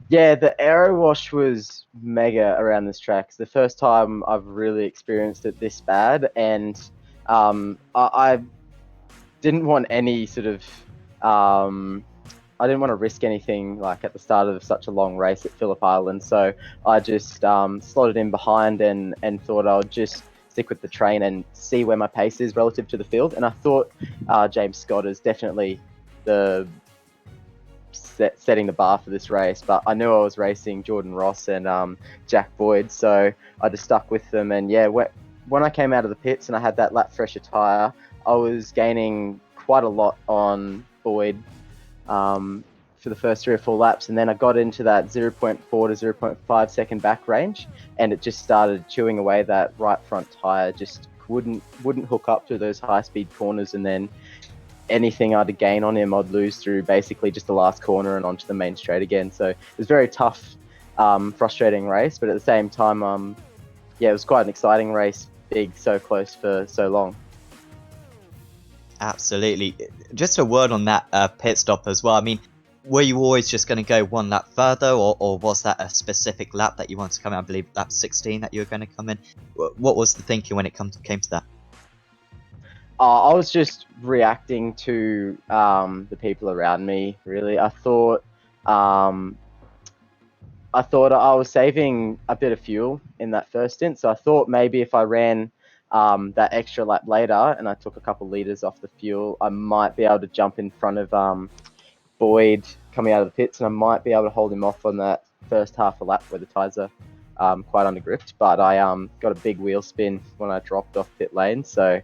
Yeah, the aero wash was mega around this track. It's the first time I've really experienced it this bad, and I didn't want any sort of I didn't want to risk anything like at the start of such a long race at Phillip Island, so I just slotted in behind and thought I would just stick with the train and see where my pace is relative to the field. And I thought James Scott is definitely the setting the bar for this race, but I knew I was racing Jordan Ross and Jack Boyd, so I just stuck with them. And yeah, when I came out of the pits and I had that lap fresher tyre, I was gaining quite a lot on Boyd for the first 3 or 4 laps, and then I got into that 0.4 to 0.5 second back range, and it just started chewing away. That right front tyre just wouldn't hook up to those high speed corners, and then anything I'd gain on him, I'd lose through basically just the last corner and onto the main straight again. So it was a very tough, frustrating race, but at the same time, yeah, it was quite an exciting race, being so close for so long. Absolutely. Just a word on that pit stop as well. I mean, were you always just going to go one lap further, or was that a specific lap that you wanted to come in? I believe lap 16 that you were going to come in. What was the thinking when it came to that? I was just reacting to the people around me, really. I thought I was saving a bit of fuel in that first stint, so I thought maybe if I ran that extra lap later and I took a couple litres off the fuel, I might be able to jump in front of Boyd coming out of the pits, and I might be able to hold him off on that first half a lap where the tyres are quite undergripped. But I got a big wheel spin when I dropped off pit lane, so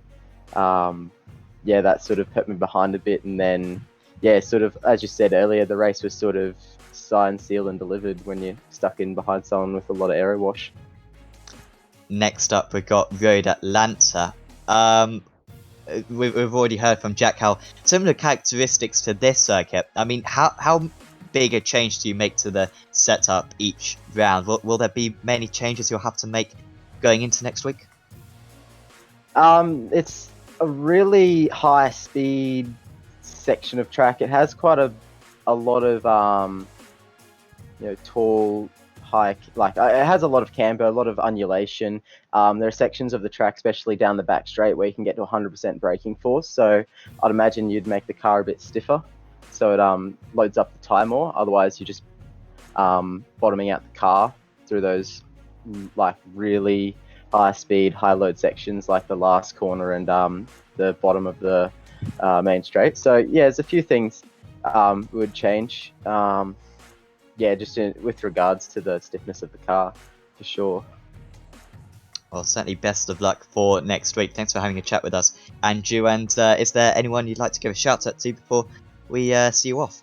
yeah, that sort of put me behind a bit. And then yeah, sort of as you said earlier, the race was sort of signed, sealed, and delivered when you're stuck in behind someone with a lot of aero wash. Next up, we've got Road Atlanta. We've already heard from Jack how similar characteristics to this circuit. I mean, how big a change do you make to the setup each round? Will there be many changes you'll have to make going into next week? It's a really high speed section of track. It has quite a lot of tall, high, like it has a lot of camber, a lot of undulation. There are sections of the track, especially down the back straight, where you can get to 100% braking force. So I'd imagine you'd make the car a bit stiffer, so it loads up the tyre more. Otherwise, you're just bottoming out the car through those like really high speed, high load sections, like the last corner and the bottom of the main straight. So yeah, there's a few things would change. Just with regards to the stiffness of the car, for sure. Well, certainly best of luck for next week. Thanks for having a chat with us, Andrew. And is there anyone you'd like to give a shout out to before we see you off?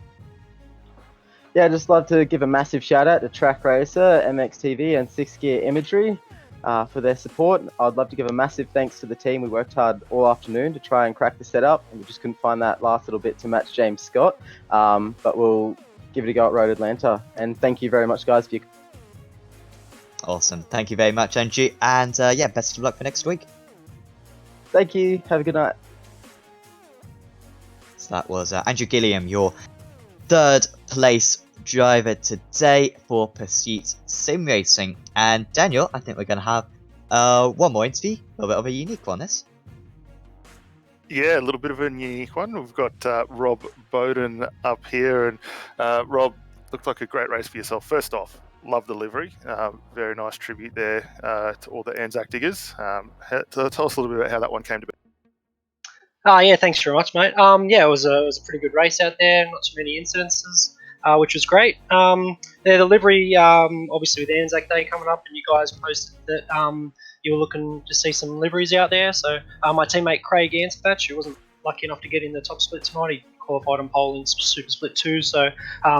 Yeah, I'd just love to give a massive shout out to Track Racer, MXTV, and Six Gear Imagery for their support. I'd love to give a massive thanks to the team. We worked hard all afternoon to try and crack the setup, and we just couldn't find that last little bit to match James Scott. But we'll give it a go at Road Atlanta. And thank you very much, guys, for your... Awesome. Thank you very much, Andrew. And best of luck for next week. Thank you. Have a good night. So that was Andrew Gilliam, your third place driver today for Pursuit Sim Racing. And Daniel, I think we're going to have one more interview, a little bit of a unique one. This. Yeah, a little bit of a unique one. We've got Rob Bowden up here, and Rob, looked like a great race for yourself. First off, love the livery. Very nice tribute there to all the Anzac diggers. Tell us a little bit about how that one came to be. Yeah, thanks very much, mate. It was a pretty good race out there. Not too many incidences, which was great. The livery, obviously with Anzac Day coming up, and you guys posted that you were looking to see some liveries out there. So my teammate Craig Anspatch, who wasn't lucky enough to get in the top split tonight, he qualified on pole in Super Split 2. So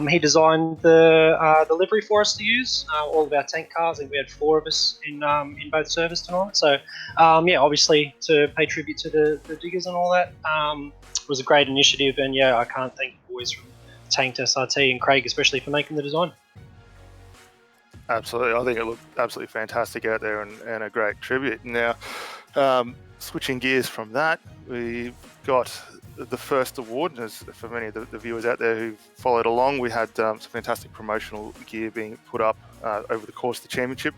he designed the livery for us to use. All of our tank cars, and we had 4 of us in both service tonight. So obviously to pay tribute to the diggers and all that, was a great initiative. And I can't thank the boys from Tanked SRT and Craig especially for making the design. Absolutely. I think it looked absolutely fantastic out there and a great tribute. Now, switching gears from that, we've got the first award. As for many of the viewers out there who followed along, we had some fantastic promotional gear being put up over the course of the championship.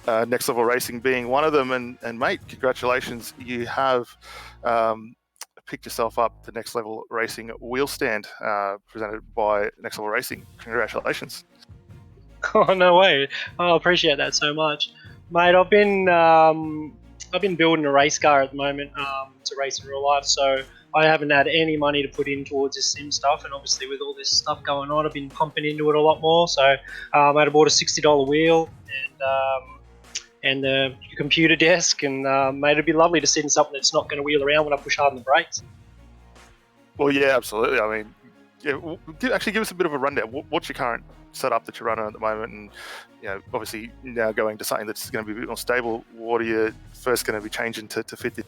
Next Level Racing being one of them. And mate, congratulations. You have picked yourself up the Next Level Racing wheel stand presented by Next Level Racing. Congratulations. Oh, no way. I appreciate that so much. Mate, I've been building a race car at the moment to race in real life, so I haven't had any money to put in towards this sim stuff, and obviously with all this stuff going on, I've been pumping into it a lot more. So I bought a $60 wheel and the computer desk, and mate, it'd be lovely to sit in something that's not going to wheel around when I push hard on the brakes. Well, yeah, absolutely. I mean, actually give us a bit of a rundown. What's your current setup that you're running at the moment? And obviously now going to something that's going to be a bit more stable, what are you first going to be changing to fit this?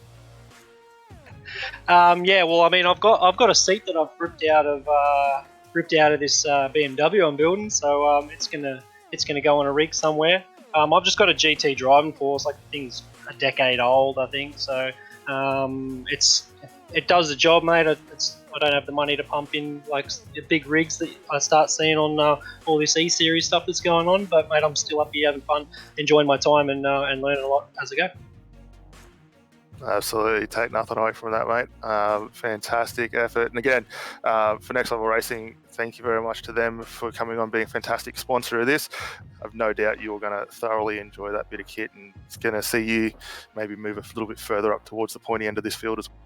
Well, I mean, I've got a seat that I've ripped out of this BMW I'm building, so it's gonna go on a rig somewhere. I've just got a GT driving force, like the thing's a decade old, I think. So it does the job, mate. I don't have the money to pump in like the big rigs that I start seeing on all this E-Series stuff that's going on. But mate, I'm still up here having fun, enjoying my time, and learning a lot as I go. Absolutely, take nothing away from that, mate. Fantastic effort. And again, for Next Level Racing, thank you very much to them for coming on, being a fantastic sponsor of this. I've no doubt you're going to thoroughly enjoy that bit of kit, and it's going to see you maybe move a little bit further up towards the pointy end of this field as well.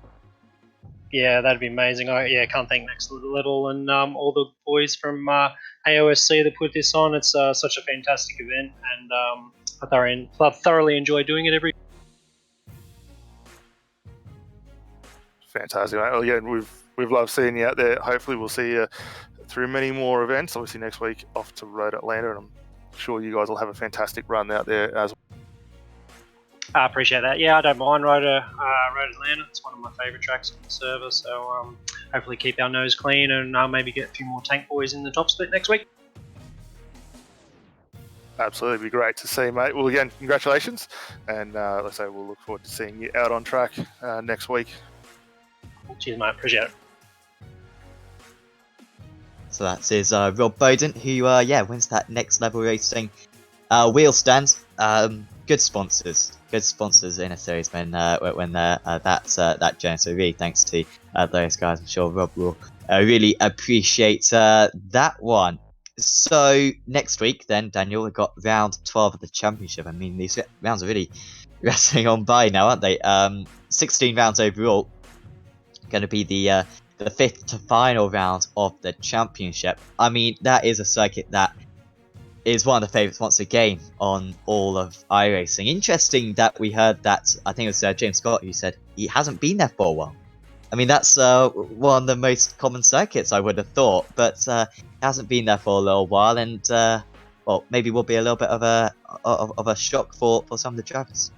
Yeah, that'd be amazing. I can't thank Next Level and all the boys from AOSC that put this on. It's such a fantastic event, and I thoroughly enjoy doing it every. Fantastic, mate. Well, yeah, we've We've loved seeing you out there. Hopefully we'll see you through many more events. Obviously next week off to Road Atlanta, and I'm sure you guys will have a fantastic run out there as well. I appreciate that. Yeah, I don't mind Road Atlanta. It's one of my favourite tracks on the server. So hopefully keep our nose clean and maybe get a few more tank boys in the top split next week. Absolutely, be great to see, mate. Well, again, congratulations, and let's say we'll look forward to seeing you out on track next week. Cheers, mate. Appreciate it. So that's is Rob Bowden, who wins that next level racing wheel stand. Good sponsors in a series when that's that journey. So really thanks to those guys. I'm sure Rob will really appreciate that one. So next week then, Daniel, we've got round 12 of the championship. I mean, these rounds are really racing on by now, aren't they? 16 rounds overall. Going to be the fifth to final round of the championship. I mean, that is a circuit that is one of the favourites once again on all of iRacing. Interesting that we heard that, I think it was James Scott who said he hasn't been there for a while. I mean, that's one of the most common circuits, I would have thought, but hasn't been there for a little while, and well, maybe will be a little bit of a shock for some of the drivers.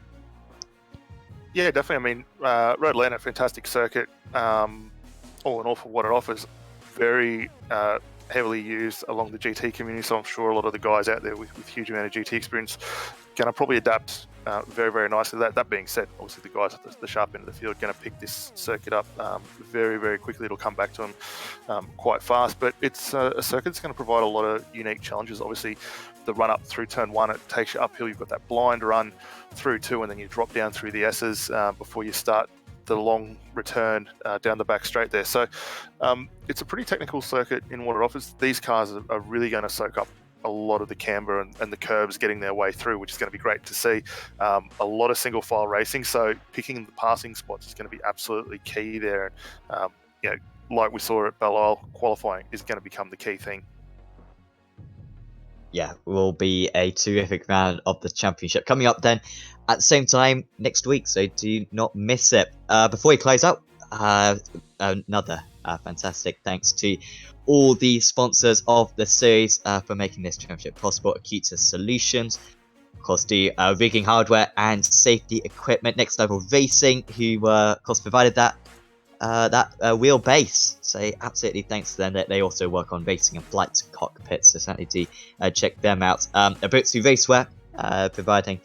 Yeah, definitely. I mean, Road Atlanta, fantastic circuit. All in all, for what it offers, very heavily used along the GT community. So I'm sure a lot of the guys out there with huge amount of GT experience going to probably adapt very, very nicely. That being said, obviously the guys at the sharp end of the field are going to pick this circuit up very, very quickly. It'll come back to them quite fast, but it's a circuit that's going to provide a lot of unique challenges. Obviously, the run up through turn 1, it takes you uphill. You've got that blind run through 2, and then you drop down through the S's before you start the long return down the back straight there. So it's a pretty technical circuit in what it offers. These cars are really going to soak up a lot of the camber and the curbs getting their way through, which is going to be great to see. A lot of single file racing, so picking the passing spots is going to be absolutely key there. And like we saw at Belle Isle, qualifying is going to become the key thing. Yeah, will be a terrific round of the championship coming up then at the same time next week, so do not miss it. Before we close out, another fantastic thanks to all the sponsors of the series for making this championship possible. Acuta Solutions, of course, the rigging hardware and safety equipment. Next Level Racing, who of course provided that wheelbase. So absolutely thanks to them. They also work on racing and flight cockpits, so certainly do check them out. Abutsu Raceware, providing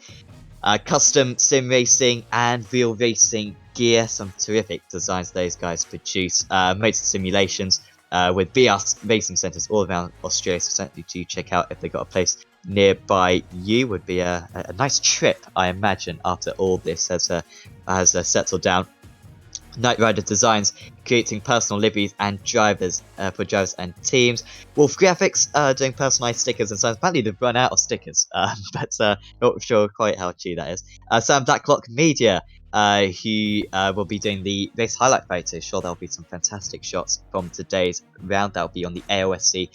custom sim racing and real racing gear. Some terrific designs those guys produce. Motor simulations with BS racing centres all around Australia, so certainly do check out if they've got a place nearby you. Would be a nice trip, I imagine, after all this has settled down. Knight Rider Designs, creating personal liveries and drivers for drivers and teams. Wolf Graphics, doing personalised stickers and signs. Apparently they've run out of stickers, but not sure quite how true that is. Sam Blacklock Media, who will be doing the race highlight photos. Sure, there'll be some fantastic shots from today's round. That'll be on the AOSC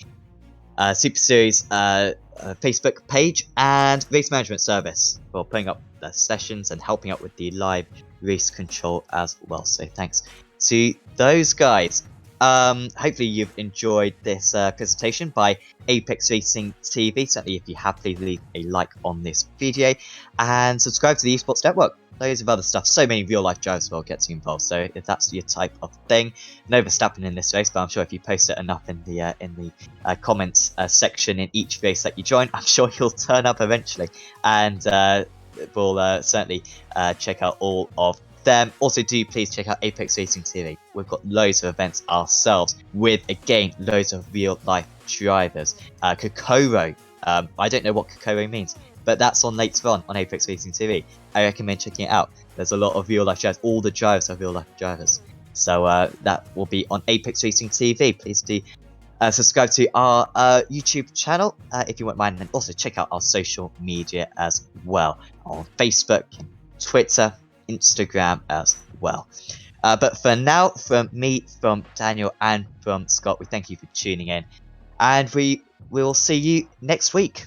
Super Series Facebook page, and Race Management Service for putting up the sessions and helping out with the live race control as well. So thanks to those guys. Hopefully you've enjoyed this presentation by Apex Racing TV. Certainly if you have, please leave a like on this video and subscribe to the Esports Network. Loads of other stuff, so many real life drivers will get involved, so if that's your type of thing. No Verstappen in this race, but I'm sure if you post it enough in the comments section in each race that you join, I'm sure he'll turn up eventually, and we'll certainly check out all of them. Also, do please check out Apex Racing TV. We've got loads of events ourselves with, again, loads of real life drivers. Kokoro, I don't know what Kokoro means, but that's on later on Apex Racing TV. I recommend checking it out. There's a lot of real life drivers. All the drivers are real life drivers. So that will be on Apex Racing TV. Please do subscribe to our YouTube channel if you wouldn't mind. And also check out our social media as well. On Facebook, Twitter, Instagram as well. But for now, from me, from Daniel, and from Scott, we thank you for tuning in. And we will see you next week.